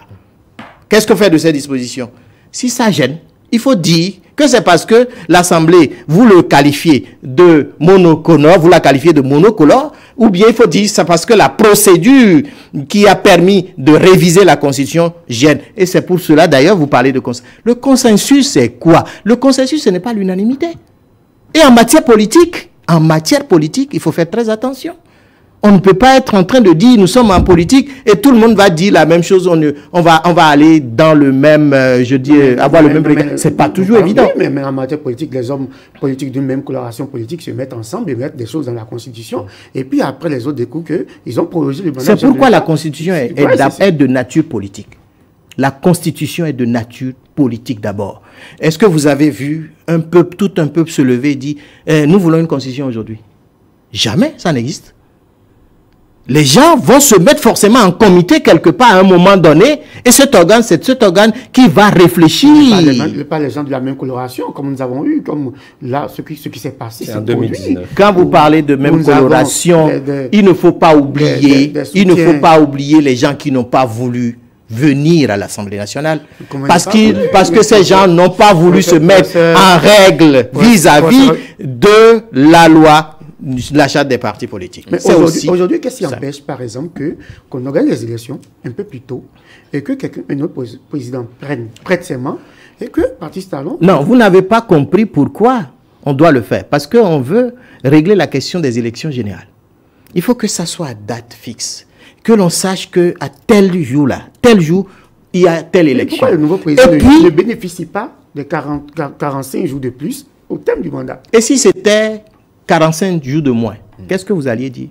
Qu'est-ce qu'on fait de ces dispositions? Si ça gêne, il faut dire que c'est parce que l'Assemblée, vous le qualifiez de monocolore, vous la qualifiez de monocolore, ou bien il faut dire que c'est parce que la procédure qui a permis de réviser la Constitution gêne. Et c'est pour cela, d'ailleurs, vous parlez de consensus. Le consensus, c'est quoi? Le consensus, ce n'est pas l'unanimité. Et en matière politique, il faut faire très attention. On ne peut pas être en train de dire nous sommes en politique et tout le monde va dire la même chose. On va aller dans le même, avoir le même regard. C'est pas toujours évident. Oui, mais en matière politique, les hommes politiques d'une même coloration politique se mettent ensemble et mettent des choses dans la Constitution. Et puis après, les autres découvrent qu'ils ont prolongé le mandat. C'est pourquoi la Constitution est de nature politique. La Constitution est de nature politique d'abord. Est-ce que vous avez vu tout un peuple se lever et dire nous voulons une Constitution aujourd'hui? Jamais, ça n'existe. Les gens vont se mettre forcément en comité quelque part à un moment donné, et cet organe, c'est cet organe qui va réfléchir. Pas les gens de la même coloration, comme nous avons eu, comme là, ce qui s'est passé en 2019. Quand vous parlez de même coloration, il ne faut pas oublier, les gens qui n'ont pas voulu venir à l'Assemblée nationale, parce que ces gens n'ont pas voulu se mettre en règle vis-à-vis de la loi, la charte des partis politiques. Mais aujourd'hui, qu'est-ce qui empêche, par exemple, qu'on organise les élections un peu plus tôt et que un autre président prête ses mains et que Baptiste Talon... Non, vous n'avez pas compris pourquoi on doit le faire. Parce qu'on veut régler la question des élections générales. Il faut que ça soit à date fixe. Que l'on sache qu'à tel jour, il y a telle élection. Pourquoi le nouveau président ne bénéficie pas de 45 jours de plus au terme du mandat? Et si c'était 45 jours de moins, qu'est-ce que vous alliez dire?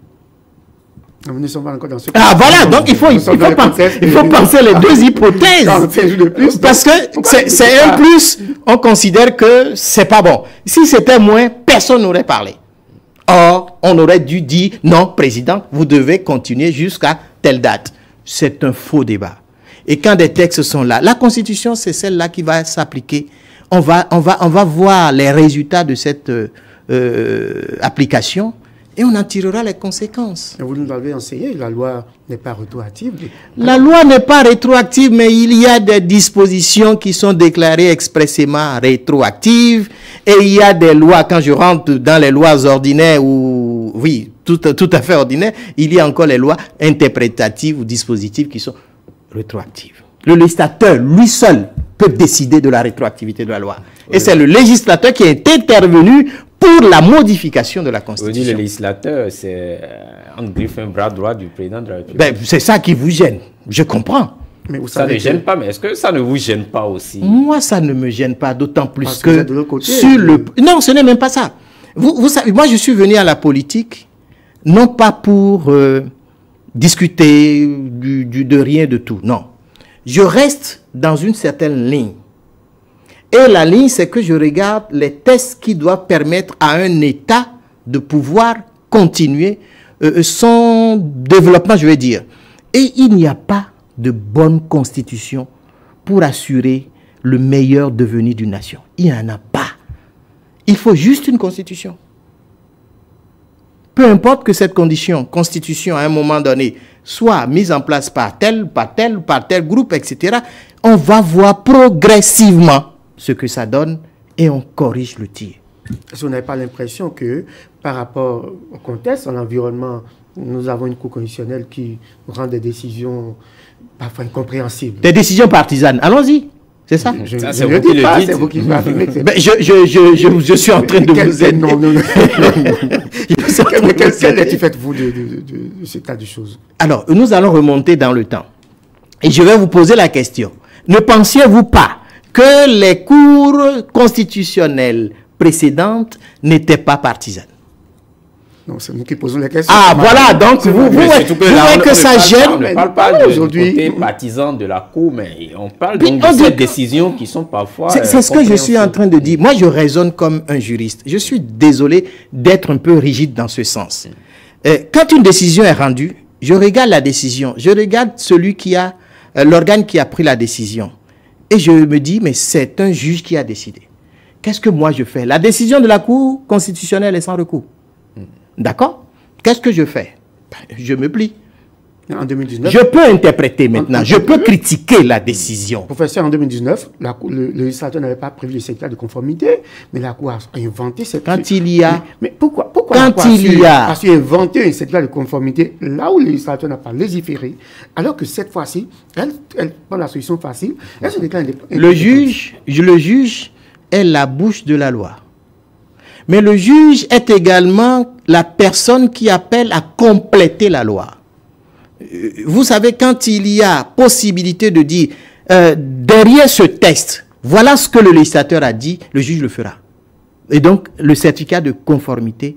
Nous ne sommes pas encore dans ce cas. Ah voilà, donc il faut penser les deux hypothèses. 45 jours de plus. Parce que c'est un plus, on considère que c'est pas bon. Si c'était moins, personne n'aurait parlé. Or, on aurait dû dire, non, président, vous devez continuer jusqu'à telle date. C'est un faux débat. Et quand des textes sont là, la Constitution, c'est celle-là qui va s'appliquer. On va voir les résultats de cette application et on en tirera les conséquences. Vous nous l'avez enseigné, la loi n'est pas rétroactive. La loi n'est pas rétroactive, mais il y a des dispositions qui sont déclarées expressément rétroactives. Et il y a des lois, quand je rentre dans les lois ordinaires, ou oui, tout à fait ordinaires, il y a encore les lois interprétatives ou dispositives qui sont rétroactives. Le législateur, lui seul, peut décider de la rétroactivité de la loi. Oui. Et c'est le législateur qui est intervenu pour la modification de la Constitution. Le législateur, c'est un griffe, un bras droit du président de la République. Ben, c'est ça qui vous gêne. Je comprends. Mais ça ne gêne pas, mais est-ce que ça ne vous gêne pas aussi? Moi, ça ne me gêne pas, d'autant plus parce que de l'autre côté, sur le... Non, ce n'est même pas ça. Vous savez, moi, je suis venu à la politique, non pas pour discuter de rien de tout, non. Je reste dans une certaine ligne. Et la ligne, c'est que je regarde les tests qui doivent permettre à un État de pouvoir continuer son développement, je vais dire. Et il n'y a pas de bonne constitution pour assurer le meilleur devenir d'une nation. Il n'y en a pas. Il faut juste une constitution. Peu importe que cette constitution, à un moment donné, soit mise en place par tel groupe, etc., on va voir progressivement ce que ça donne et on corrige le tir. Est-ce que vous n'avez pas l'impression que par rapport au contexte, à l'environnement, nous avons une Cour constitutionnelle qui rend des décisions parfois incompréhensibles? Des décisions partisanes. Allons-y. C'est ça? Je ne dis pas, c'est vous qui l'affirmez. Je suis en train de vous aider. Non. Quelle lecture faites-vous de cet état de choses? Alors, nous allons remonter dans le temps. Et je vais vous poser la question. Ne pensiez-vous pas que les cours constitutionnelles précédentes n'étaient pas partisanes? Non, c'est nous qui posons les questions. Ah, voilà, donc vous voyez que ça gêne. On ne parle pas aujourd'hui côté partisan de la Cour, mais on parle donc de ces décisions qui sont parfois... C'est ce que je suis en train de dire. Moi, je raisonne comme un juriste. Je suis désolé d'être un peu rigide dans ce sens. Quand une décision est rendue, je regarde la décision. Je regarde celui qui a... l'organe qui a pris la décision. Et je me dis, mais c'est un juge qui a décidé. Qu'est-ce que moi je fais? La décision de la Cour constitutionnelle est sans recours. D'accord? Qu'est-ce que je fais? Je me plie. En 2019, je peux interpréter maintenant, je peux critiquer la décision. Professeur, en 2019, le législateur n'avait pas prévu le certificat de conformité, mais la Cour a inventé cette... Quand il y a... Mais pourquoi quand il y a... Parce qu'il a inventé un certificat de conformité là où le législateur n'a pas légiféré, alors que cette fois-ci, elle prend la solution facile, elle se déclare indépendante. Le juge est la bouche de la loi. Mais le juge est également la personne qui appelle à compléter la loi. Vous savez, quand il y a possibilité de dire, derrière ce texte, voilà ce que le législateur a dit, le juge le fera. Et donc, le certificat de conformité,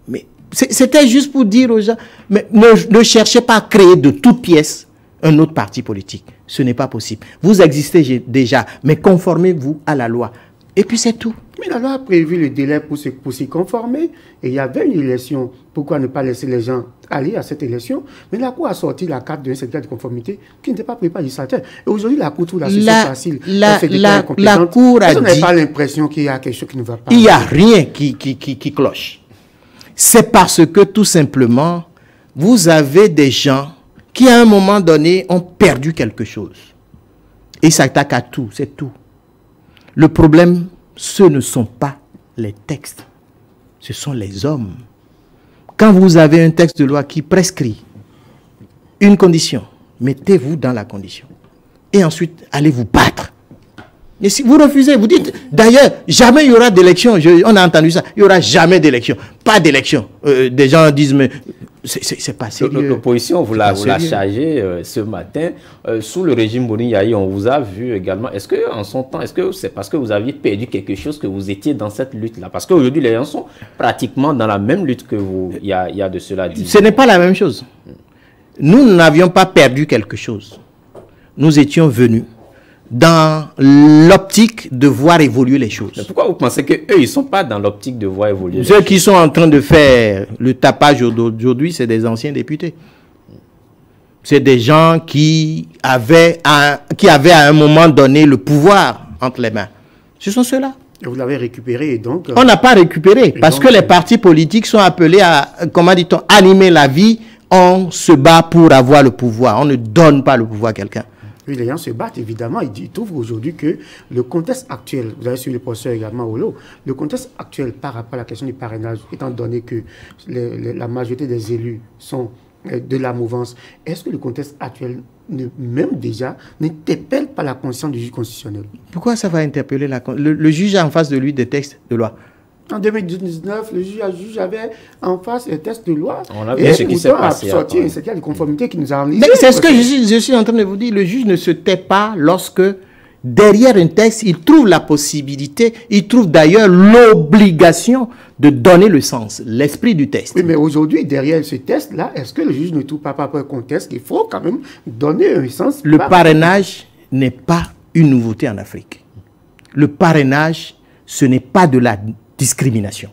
mais c'était juste pour dire aux gens, mais ne cherchez pas à créer de toutes pièces un autre parti politique. Ce n'est pas possible. Vous existez déjà, mais conformez-vous à la loi. Et puis c'est tout. Mais la loi a prévu le délai pour s'y conformer. Et il y avait une élection. Pourquoi ne pas laisser les gens aller à cette élection? Mais la Cour a sorti la carte d'un certificat de conformité qui n'était pas préparé par le législateur. Et aujourd'hui, la Cour trouve la solution facile. La Cour a dit... Vous n'avez pas l'impression qu'il y a quelque chose qui ne va pas? Il n'y a rien qui cloche. C'est parce que tout simplement, vous avez des gens qui à un moment donné ont perdu quelque chose. Et ils s'attaquent à tout, c'est tout. Le problème, ce ne sont pas les textes, ce sont les hommes. Quand vous avez un texte de loi qui prescrit une condition, mettez-vous dans la condition. Et ensuite, allez vous battre. Et si vous refusez, vous dites, d'ailleurs, jamais il y aura d'élection. On a entendu ça, il n'y aura jamais d'élection. Pas d'élection. Des gens disent, mais c'est pas sérieux. L'opposition, vous l'a chargé ce matin. Sous le régime Boni Yayi, on vous a vu également. Est-ce que en son temps, est-ce que c'est parce que vous aviez perdu quelque chose que vous étiez dans cette lutte-là? Parce qu'aujourd'hui, les gens sont pratiquement dans la même lutte que vous, il y a de cela 10 ans. Ce n'est pas la même chose. Nous n'avions pas perdu quelque chose. Nous étions venus dans l'optique de voir évoluer les choses. Mais pourquoi vous pensez qu'eux, ils ne sont pas dans l'optique de voir évoluer les choses? Ceux qui sont en train de faire le tapage aujourd'hui, c'est des anciens députés. C'est des gens qui avaient à un moment donné le pouvoir entre les mains. Ce sont ceux-là. Et vous l'avez récupéré et donc... On n'a pas récupéré parce que les partis politiques sont appelés à, comment dit-on, animer la vie. On se bat pour avoir le pouvoir. On ne donne pas le pouvoir à quelqu'un. Oui, les gens se battent, évidemment. Ils trouvent aujourd'hui que le contexte actuel, vous avez suivi le professeur également, Olo, le contexte actuel par rapport à la question du parrainage, étant donné que la majorité des élus sont de la mouvance, est-ce que le contexte actuel, même déjà, n'interpelle pas la conscience du juge constitutionnel? Pourquoi ça va interpeller le juge a en face de lui des textes de loi? En 2019, le juge avait en face un texte de loi. On a vu ce qui s'est passé. Sorti un certificat de conformité qui nous a enlisé. Mais c'est ce que je suis en train de vous dire. Le juge ne se tait pas lorsque, derrière un texte, il trouve la possibilité, il trouve d'ailleurs l'obligation de donner le sens, l'esprit du texte. Oui, mais aujourd'hui, derrière ce texte-là, est-ce que le juge ne trouve pas par rapport au contexte qu'il faut quand même donner un sens? Le parrainage n'est pas une nouveauté en Afrique. Le parrainage, ce n'est pas de la discrimination.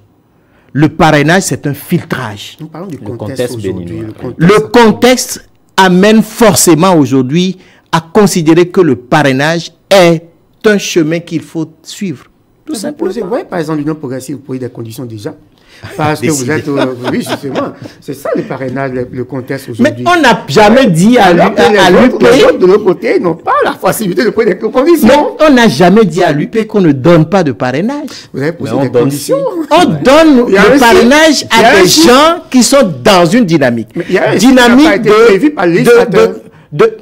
Le parrainage, c'est un filtrage. Nous parlons du contexte aujourd'hui. Le contexte amène forcément aujourd'hui à considérer que le parrainage est un chemin qu'il faut suivre. Tout simplement. Vous voyez, par exemple, l'Union progressive, vous posez des conditions déjà. Parce que vous êtes... oui, justement. C'est ça le parrainage, le contexte aujourd'hui. Mais on n'a jamais dit à l'UP... Les autres de l'autre côté n'ont pas la facilité de poser des conditions. Mais on n'a jamais dit à l'UP qu'on ne donne pas de parrainage. Vous avez posé des conditions. On donne le parrainage à des gens qui sont dans une dynamique.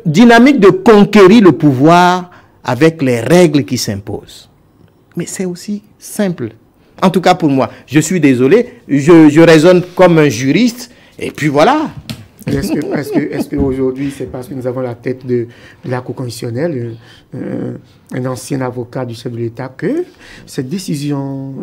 Dynamique de conquérir le pouvoir avec les règles qui s'imposent. Mais c'est aussi simple. En tout cas pour moi, je suis désolé, je raisonne comme un juriste, et puis voilà. Est-ce qu'aujourd'hui, c'est parce que nous avons la tête de la Cour constitutionnelle, un ancien avocat du chef de l'État, que cette décision...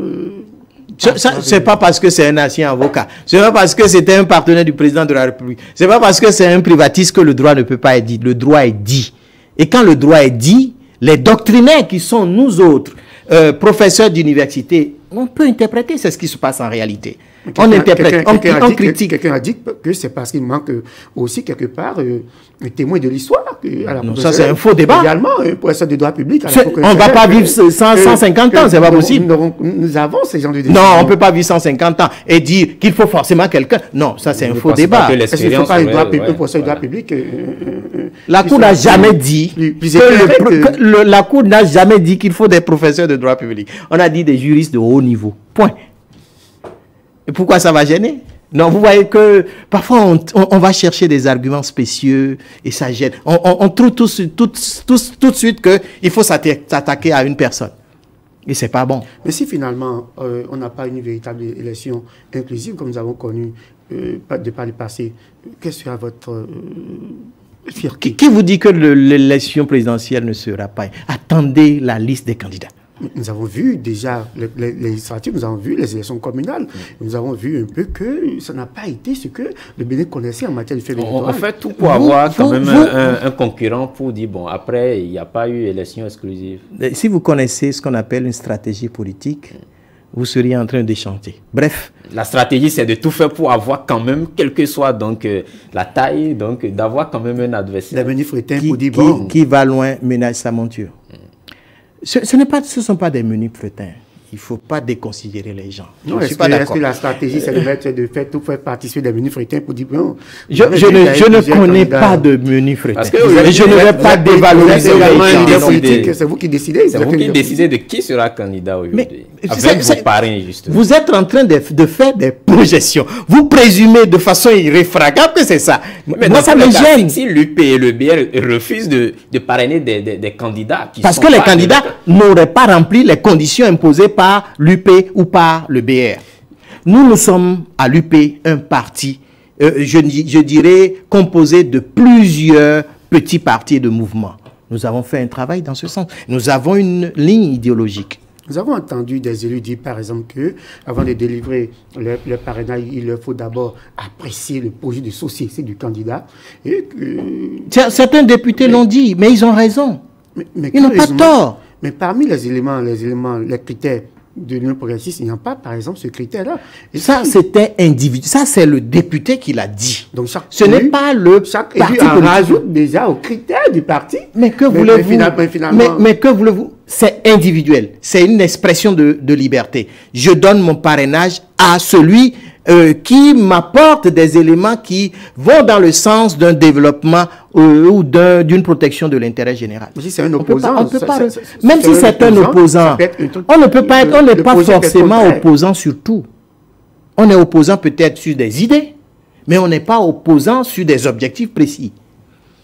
c'est pas parce que c'est un ancien avocat, c'est pas parce que c'était un partenaire du président de la République, c'est pas parce que c'est un privatiste que le droit ne peut pas être dit. Le droit est dit. Et quand le droit est dit, les doctrinaires qui sont nous autres, professeurs d'université, on peut interpréter, c'est ce qui se passe en réalité. On interprète, on critique. Quelqu'un a dit que c'est parce qu'il manque aussi quelque part un témoin de l'histoire. Non, ça c'est un faux débat. Également, un professeur de droit public. On ne va pas vivre 150 ans, c'est pas possible. Nous avons ces gens de décision. Non, on ne peut pas vivre 150 ans et dire qu'il faut forcément quelqu'un. Non, ça c'est un faux débat. Est-ce qu'il ne faut pas un professeur de droit public? La Cour n'a jamais dit la Cour n'a jamais dit qu'il faut des professeurs de droit public. On a dit des juristes de haut niveau. Point. Et pourquoi ça va gêner? Non, vous voyez que parfois on va chercher des arguments spécieux et ça gêne. On trouve tout de suite qu'il faut s'attaquer à une personne. Et c'est pas bon. Mais si finalement, on n'a pas une véritable élection inclusive, comme nous avons connu de par le passé, quelle sera votre fierté? Qui vous dit que l'élection présidentielle ne sera pas? Attendez la liste des candidats. Nous avons vu déjà les législatives, nous avons vu les élections communales, nous avons vu un peu que ça n'a pas été ce que le Bénin connaissait en matière de fait électoral. On fait tout pour avoir quand même un concurrent pour dire, bon, après, il n'y a pas eu élection exclusive. Si vous connaissez ce qu'on appelle une stratégie politique, vous seriez en train de chanter. Bref. La stratégie, c'est de tout faire pour avoir quand même, quelle que soit donc, la taille, donc d'avoir quand même un adversaire. Qui va loin ménage sa monture. Ce ne sont pas des menus frétins. Il ne faut pas déconsidérer les gens. Non, est-ce que la stratégie, c'est de faire tout faire participer des menus frétins pour dire bon. Je ne connais pas de menus frétins. Parce que je ne vais pas dévaloriser les gens. C'est vous qui décidez. C'est vous qui décidez de qui sera candidat aujourd'hui. Avec vos parrains, justement. Vous êtes en train de faire des projections. Vous présumez de façon irréfragable que c'est ça. Mais moi, ça me gêne. Si l'UP et le BR refusent de parrainer des candidats qui parce que les candidats n'auraient pas rempli les conditions imposées par l'UP ou par le BR. Nous sommes à l'UP un parti, je dirais, composé de plusieurs petits partis de mouvement. Nous avons fait un travail dans ce sens. Nous avons une ligne idéologique. Nous avons entendu des élus dire, par exemple, que avant de délivrer le parrainage, il leur faut d'abord apprécier le projet de société du candidat. Et certains députés l'ont dit, mais ils ont raison. Ils n'ont pas tort. Mais parmi les éléments, les critères de l'Union progressiste, il n'y a pas, par exemple, ce critère-là. Ça, c'était individuel. Ça, c'est le député qui l'a dit. Donc, ce n'est pas le parti politique. On rajoute déjà aux critères du parti. Mais que voulez-vous? Mais que voulez-vous? C'est individuel. C'est une expression de liberté. Je donne mon parrainage à celui qui m'apporte des éléments qui vont dans le sens d'un développement ou d'une protection de l'intérêt général. Si c'est un opposant, même si c'est un opposant, on ne peut pas être, on n'est pas forcément opposant sur tout. On est opposant peut-être sur des idées, mais on n'est pas opposant sur des objectifs précis.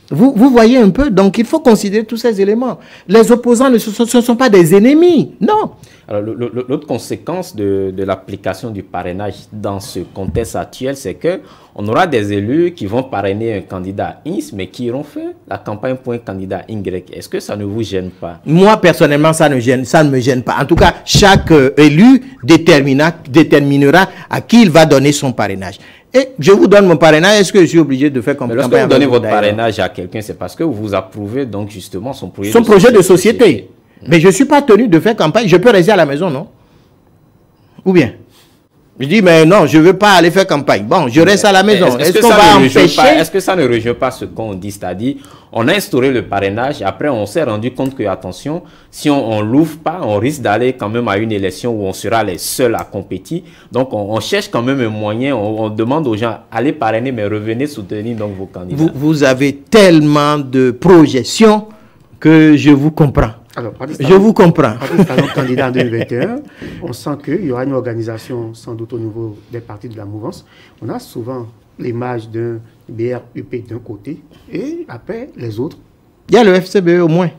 Vous voyez un peu, donc il faut considérer tous ces éléments. Les opposants ne sont pas des ennemis, non. Alors, l'autre conséquence de l'application du parrainage dans ce contexte actuel, c'est qu'on aura des élus qui vont parrainer un candidat X, mais qui auront fait la campagne pour un candidat Y. Est-ce que ça ne vous gêne pas? Moi, personnellement, ça ne me gêne pas. En tout cas, chaque élu déterminera à qui il va donner son parrainage. Et je vous donne mon parrainage, est-ce que je suis obligé de faire campagne? Lorsque vous donnez votre parrainage à quelqu'un, c'est parce que vous approuvez donc justement son projet de société. Mais je ne suis pas tenu de faire campagne. Je peux rester à la maison, non? Ou bien? Je dis, mais non, je ne veux pas aller faire campagne. Bon, je reste à la maison. Est-ce qu'on va empêcher? Est-ce que ça ne rejoint pas ce qu'on dit? C'est-à-dire, on a instauré le parrainage. Après, on s'est rendu compte que, attention, si on ne l'ouvre pas, on risque d'aller quand même à une élection où on sera les seuls à compétir. Donc, on cherche quand même un moyen. On demande aux gens, allez parrainer, mais revenez soutenir donc vos candidats. Vous avez tellement de projections que je vous comprends. Alors, je vous comprends. Candidat en 2021, on sent qu'il y aura une organisation sans doute au niveau des partis de la mouvance. On a souvent l'image d'un BR-UP d'un côté et après les autres. Il y a le FCBE au moins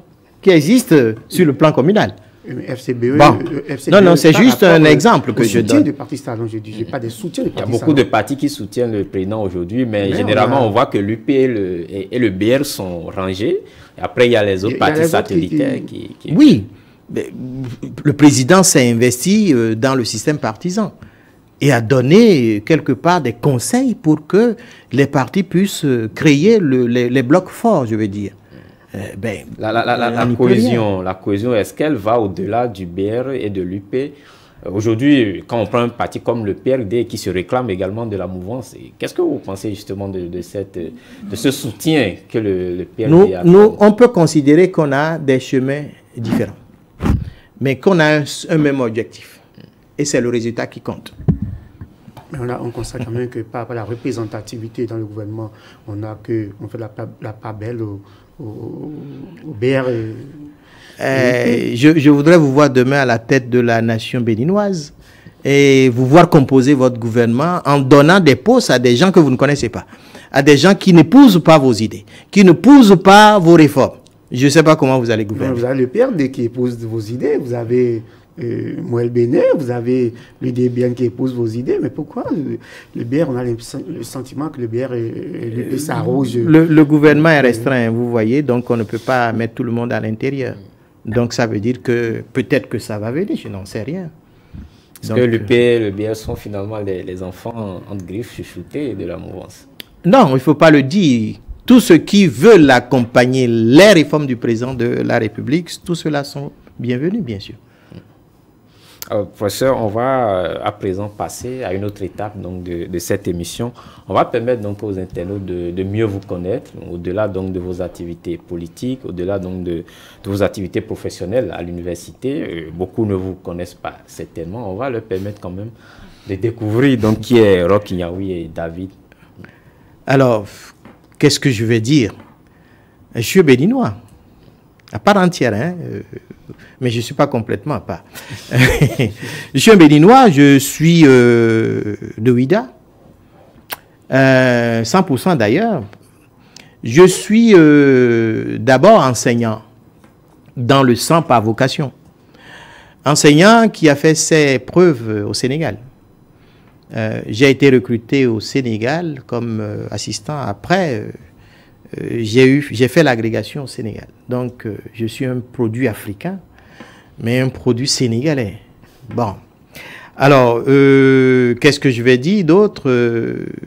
qui existe sur le plan communal. FCBE, bon. Non, c'est juste un exemple que je donne. Du parti Salon, je dis, pas des soutiens du parti. Il y a beaucoup de partis qui soutiennent le président aujourd'hui, mais généralement on voit que l'UP et le BR sont rangés. Et après, il y a les autres partis satellitaires qui... Oui, mais le président s'est investi dans le système partisan et a donné quelque part des conseils pour que les partis puissent créer les blocs forts, je veux dire. La cohésion, est-ce qu'elle va au-delà du BR et de l'UP? Aujourd'hui, quand on prend un parti comme le PRD qui se réclame également de la mouvance, qu'est-ce que vous pensez justement de ce soutien que le PRD a? On peut considérer qu'on a des chemins différents, mais qu'on a un même objectif. Et c'est le résultat qui compte. Mais on constate quand même que par rapport à la représentativité dans le gouvernement, on fait la part belle au BR. Je voudrais vous voir demain à la tête de la nation béninoise et vous voir composer votre gouvernement en donnant des postes à des gens que vous ne connaissez pas, à des gens qui n'épousent pas vos idées, qui n'épousent pas vos réformes. Je ne sais pas comment vous allez gouverner. Vous avez le PRD qui épouse vos idées, vous avez Moël Bénin, vous avez l'UDBN qui épouse vos idées, mais pourquoi le BR, on a le sentiment que le BR s'arrose. Le gouvernement est restreint, vous voyez, donc on ne peut pas mettre tout le monde à l'intérieur. Donc ça veut dire que peut-être que ça va venir, je n'en sais rien. Est-ce que le BR sont finalement les enfants entre griffes chouchoutés de la mouvance? Non, il ne faut pas le dire. Tous ceux qui veulent accompagner les réformes du président de la République, tous ceux-là sont bienvenus, bien sûr. Professeur, on va à présent passer à une autre étape donc, de cette émission. On va permettre donc aux internautes de mieux vous connaître, au-delà donc de vos activités politiques, au-delà donc de vos activités professionnelles à l'université. Beaucoup ne vous connaissent pas certainement. On va leur permettre quand même de découvrir donc qui est Roch Inyahoui et David. Alors, qu'est-ce que je vais dire? Je suis béninois, à part entière, hein, mais je ne suis pas complètement à part. Je suis un béninois, je suis de Ouida, 100% d'ailleurs. Je suis d'abord enseignant, dans le sang par vocation. Enseignant qui a fait ses preuves au Sénégal. J'ai été recruté au Sénégal comme assistant. Après, j'ai fait l'agrégation au Sénégal. Donc, je suis un produit africain, mais un produit sénégalais. Bon. Alors, qu'est-ce que je vais dire d'autre?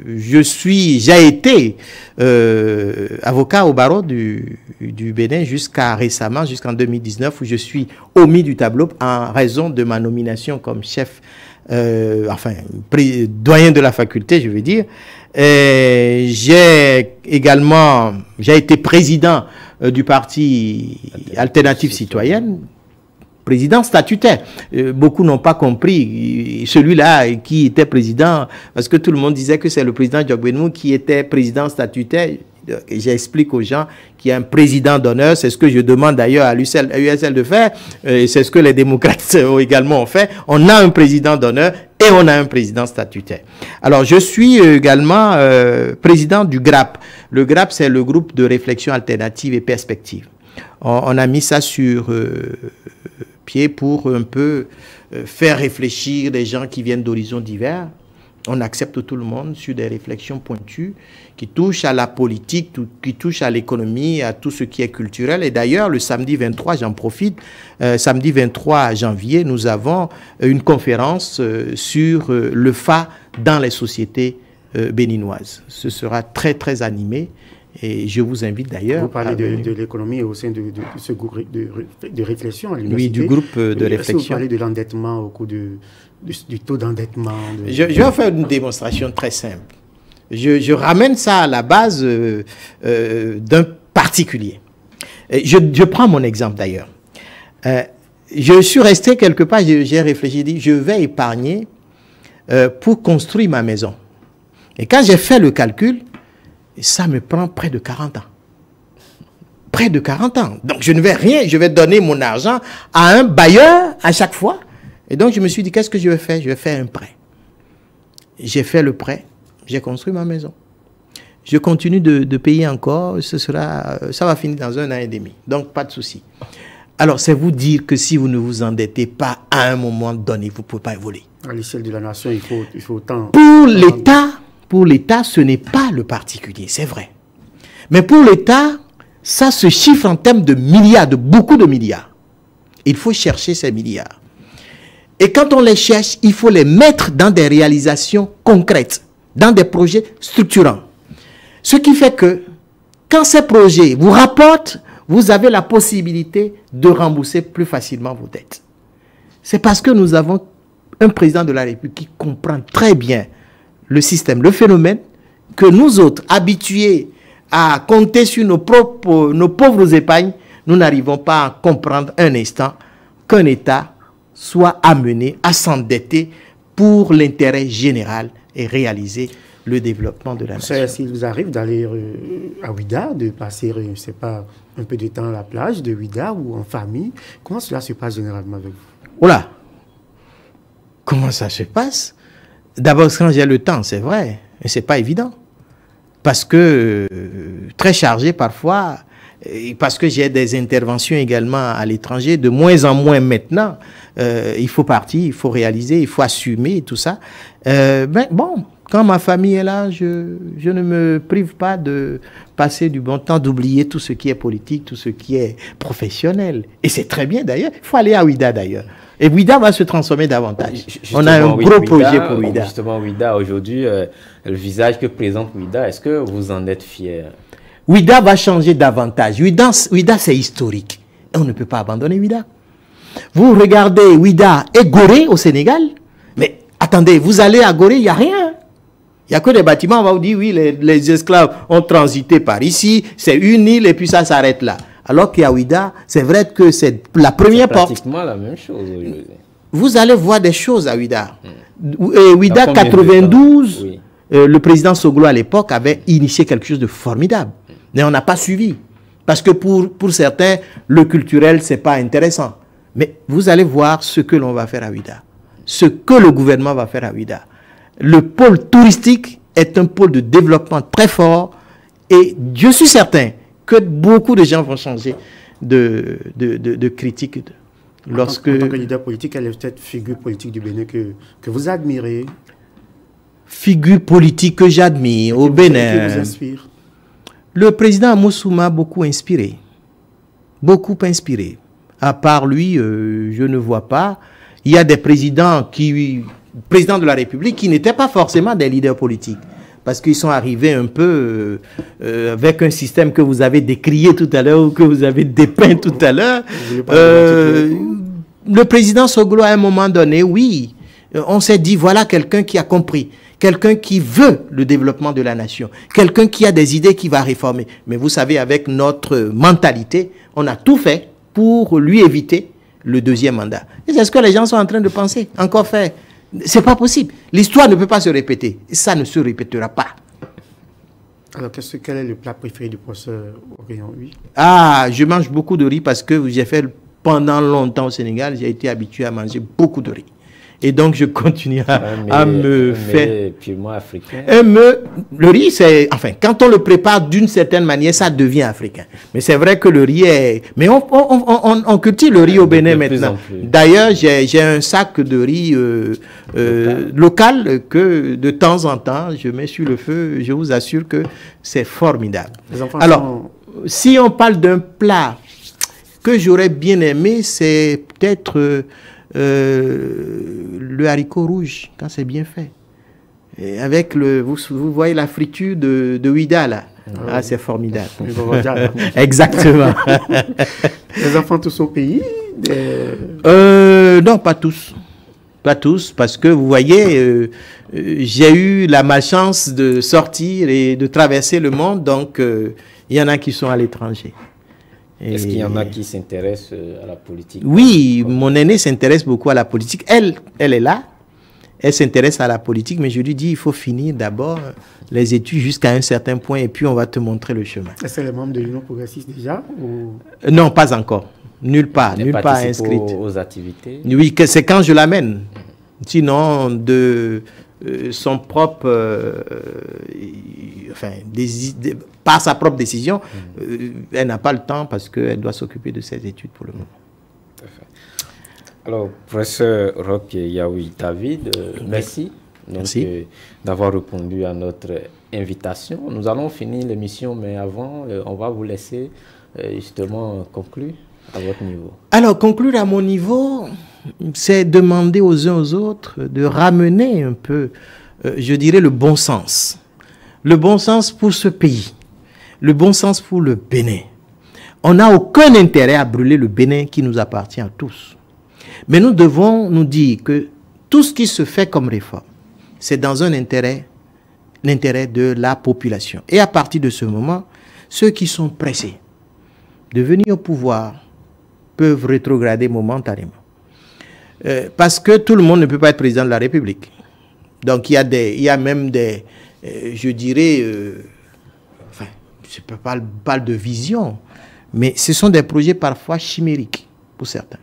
J'ai été avocat au barreau du Bénin jusqu'à récemment, jusqu'en 2019, où je suis omis du tableau en raison de ma nomination comme chef, doyen de la faculté, je veux dire. J'ai été président du parti Alternative Citoyenne, président statutaire. Beaucoup n'ont pas compris celui-là qui était président, parce que tout le monde disait que c'est le président Djokbenou qui était président statutaire. J'explique aux gens qu'il y a un président d'honneur, c'est ce que je demande d'ailleurs à l'USL de faire, et c'est ce que les démocrates également ont fait. On a un président d'honneur et on a un président statutaire. Alors je suis également président du GRAP. Le GRAP, c'est le groupe de réflexion alternative et perspective. On a mis ça sur pied pour un peu faire réfléchir des gens qui viennent d'horizons divers. On accepte tout le monde sur des réflexions pointues qui touchent à la politique, qui touchent à l'économie, à tout ce qui est culturel. Et d'ailleurs, le samedi 23, j'en profite, samedi 23 janvier, nous avons une conférence sur le FA dans les sociétés béninoises. Ce sera très, très animé. Et je vous invite d'ailleurs... Vous parlez de l'économie au sein de ce groupe de réflexion à l'université. Oui, du groupe de réflexion. Vous parlez de l'endettement au cours du taux d'endettement. Je vais faire une démonstration très simple. Je ramène ça à la base d'un particulier. Je prends mon exemple d'ailleurs. Je suis resté quelque part, j'ai réfléchi, j'ai dit, je vais épargner pour construire ma maison. Et quand j'ai fait le calcul, ça me prend près de 40 ans. Près de 40 ans. Donc je ne vais rien, je vais donner mon argent à un bailleur à chaque fois. Et donc je me suis dit, qu'est-ce que je vais faire? Je vais faire un prêt. J'ai fait le prêt, j'ai construit ma maison. Je continue de payer encore, ça va finir dans 1 an et demi. Donc pas de souci. Alors c'est vous dire que si vous ne vous endettez pas à un moment donné, vous ne pouvez pas évoluer. À l'échelle de la nation, il faut autant... Pour l'État, ce n'est pas le particulier, c'est vrai. Mais pour l'État, ça se chiffre en termes de milliards, de beaucoup de milliards. Il faut chercher ces milliards. Et quand on les cherche, il faut les mettre dans des réalisations concrètes, dans des projets structurants. Ce qui fait que, quand ces projets vous rapportent, vous avez la possibilité de rembourser plus facilement vos dettes. C'est parce que nous avons un président de la République qui comprend très bien le système, le phénomène, que nous autres, habitués à compter sur nos pauvres épargnes, nous n'arrivons pas à comprendre un instant qu'un État soit amené à s'endetter pour l'intérêt général et réaliser le développement de la nation. S'il vous arrive d'aller à Ouida, de passer, je ne sais pas, un peu de temps à la plage de Ouida ou en famille, comment cela se passe généralement avec vous? Voilà. Comment ça se passe? D'abord, quand j'ai le temps, c'est vrai, mais ce n'est pas évident. Parce que très chargé parfois, parce que j'ai des interventions également à l'étranger, de moins en moins maintenant. Il faut partir, il faut réaliser, il faut assumer tout ça. Ben bon, quand ma famille est là, je ne me prive pas de passer du bon temps, d'oublier tout ce qui est politique, tout ce qui est professionnel. Et c'est très bien d'ailleurs. Il faut aller à Ouida d'ailleurs. Et Ouida va se transformer davantage. Justement, on a un gros projet pour Ouida. Justement, Ouida, aujourd'hui, le visage que présente Ouida, est-ce que vous en êtes fier? Ouida va changer davantage. Ouida, c'est historique. Et on ne peut pas abandonner Ouida. Vous regardez Ouida et Gorée au Sénégal, mais attendez, vous allez à Gorée, il n'y a rien. Il n'y a que des bâtiments, on va vous dire, oui, les esclaves ont transité par ici, c'est une île et puis ça s'arrête là. Alors qu'à Ouida, c'est vrai que c'est la première porte. C'est pratiquement la même chose aujourd'hui. Vous allez voir des choses à Ouida. Ouida 92, oui. Le président Soglo à l'époque avait initié quelque chose de formidable. Mais on n'a pas suivi. Parce que pour certains, le culturel, ce n'est pas intéressant. Mais vous allez voir ce que l'on va faire à Ouida. Ce que le gouvernement va faire à Ouida. Le pôle touristique est un pôle de développement très fort. Et je suis certain que beaucoup de gens vont changer de critique. Lorsque... En tant que leader politique, quelle est cette figure politique du Bénin que vous admirez? Figure politique que j'admire au Bénin. Qui vous inspire? Le président Amoussou m'a beaucoup inspiré. Beaucoup inspiré. À part lui, je ne vois pas. Il y a des présidents de la République qui n'étaient pas forcément des leaders politiques. Parce qu'ils sont arrivés un peu avec un système que vous avez décrié tout à l'heure ou que vous avez dépeint tout à l'heure. Le président Soglo, à un moment donné, oui, on s'est dit, voilà quelqu'un qui a compris. Quelqu'un qui veut le développement de la nation. Quelqu'un qui a des idées qui va réformer. Mais vous savez, avec notre mentalité, on a tout fait pour lui éviter le deuxième mandat. Et c'est ce que les gens sont en train de penser. Encore faire. C'est pas possible. L'histoire ne peut pas se répéter. Et ça ne se répétera pas. Alors, quel est le plat préféré du professeur Orion? Oui. Ah, je mange beaucoup de riz parce que j'ai fait pendant longtemps au Sénégal, j'ai été habitué à manger beaucoup de riz. Et donc, je continue à me faire... purement africain. Le riz, c'est... Enfin, quand on le prépare d'une certaine manière, ça devient africain. Mais c'est vrai que le riz est... Mais on cultive le riz au Bénin maintenant. D'ailleurs, j'ai un sac de riz local que de temps en temps, je mets sur le feu. Je vous assure que c'est formidable. Alors, si on parle d'un plat que j'aurais bien aimé, c'est peut-être... le haricot rouge, quand c'est bien fait. Et avec vous voyez la friture de Ouida, là. Ah, c'est formidable. Exactement. Les enfants tous au pays? Non, pas tous. Pas tous, parce que vous voyez, j'ai eu la malchance de sortir et de traverser le monde, donc il y en a qui sont à l'étranger. Est-ce qu'il y en a qui s'intéressent à la politique? Oui, mon aînée s'intéresse beaucoup à la politique. Elle est là. Elle s'intéresse à la politique, mais je lui dis, il faut finir d'abord les études jusqu'à un certain point et puis on va te montrer le chemin. Est-ce qu'elle est membre de l'Union progressiste déjà ou... Non, pas encore. Nulle part inscrite. Aux activités? Oui, c'est quand je l'amène. Sinon, de son propre... par sa propre décision, elle n'a pas le temps parce qu'elle doit s'occuper de ses études pour le moment. Parfait. Alors, professeur Roch Yaoui David, merci, d'avoir répondu à notre invitation. Nous allons finir l'émission, mais avant, on va vous laisser justement conclure à votre niveau. Alors, conclure à mon niveau, c'est demander aux uns aux autres de ramener un peu, je dirais, le bon sens. Le bon sens pour ce pays. Le bon sens pour le Bénin. On n'a aucun intérêt à brûler le Bénin qui nous appartient à tous. Mais nous devons nous dire que tout ce qui se fait comme réforme, c'est dans l'intérêt de la population. Et à partir de ce moment, ceux qui sont pressés de venir au pouvoir peuvent rétrograder momentanément. Parce que tout le monde ne peut pas être président de la République. Donc il y a même des... je dirais, je ne peux pas de vision, mais ce sont des projets parfois chimériques pour certains.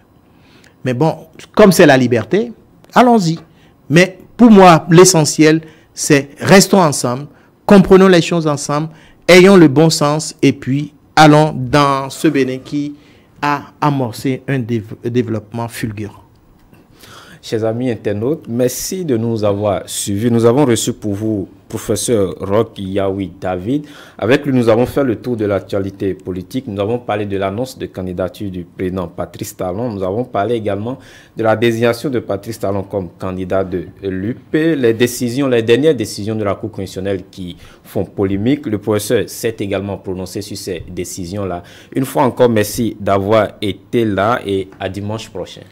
Mais bon, comme c'est la liberté, allons-y. Mais pour moi, l'essentiel, c'est restons ensemble, comprenons les choses ensemble, ayons le bon sens et puis allons dans ce Bénin qui a amorcé un développement fulgurant. Chers amis internautes, merci de nous avoir suivis. Nous avons reçu pour vous professeur Roch Yaoui David. Avec lui, nous avons fait le tour de l'actualité politique. Nous avons parlé de l'annonce de candidature du président Patrice Talon. Nous avons parlé également de la désignation de Patrice Talon comme candidat de l'UP. Les dernières décisions de la Cour constitutionnelle qui font polémique. Le professeur s'est également prononcé sur ces décisions-là. Une fois encore, merci d'avoir été là et à dimanche prochain.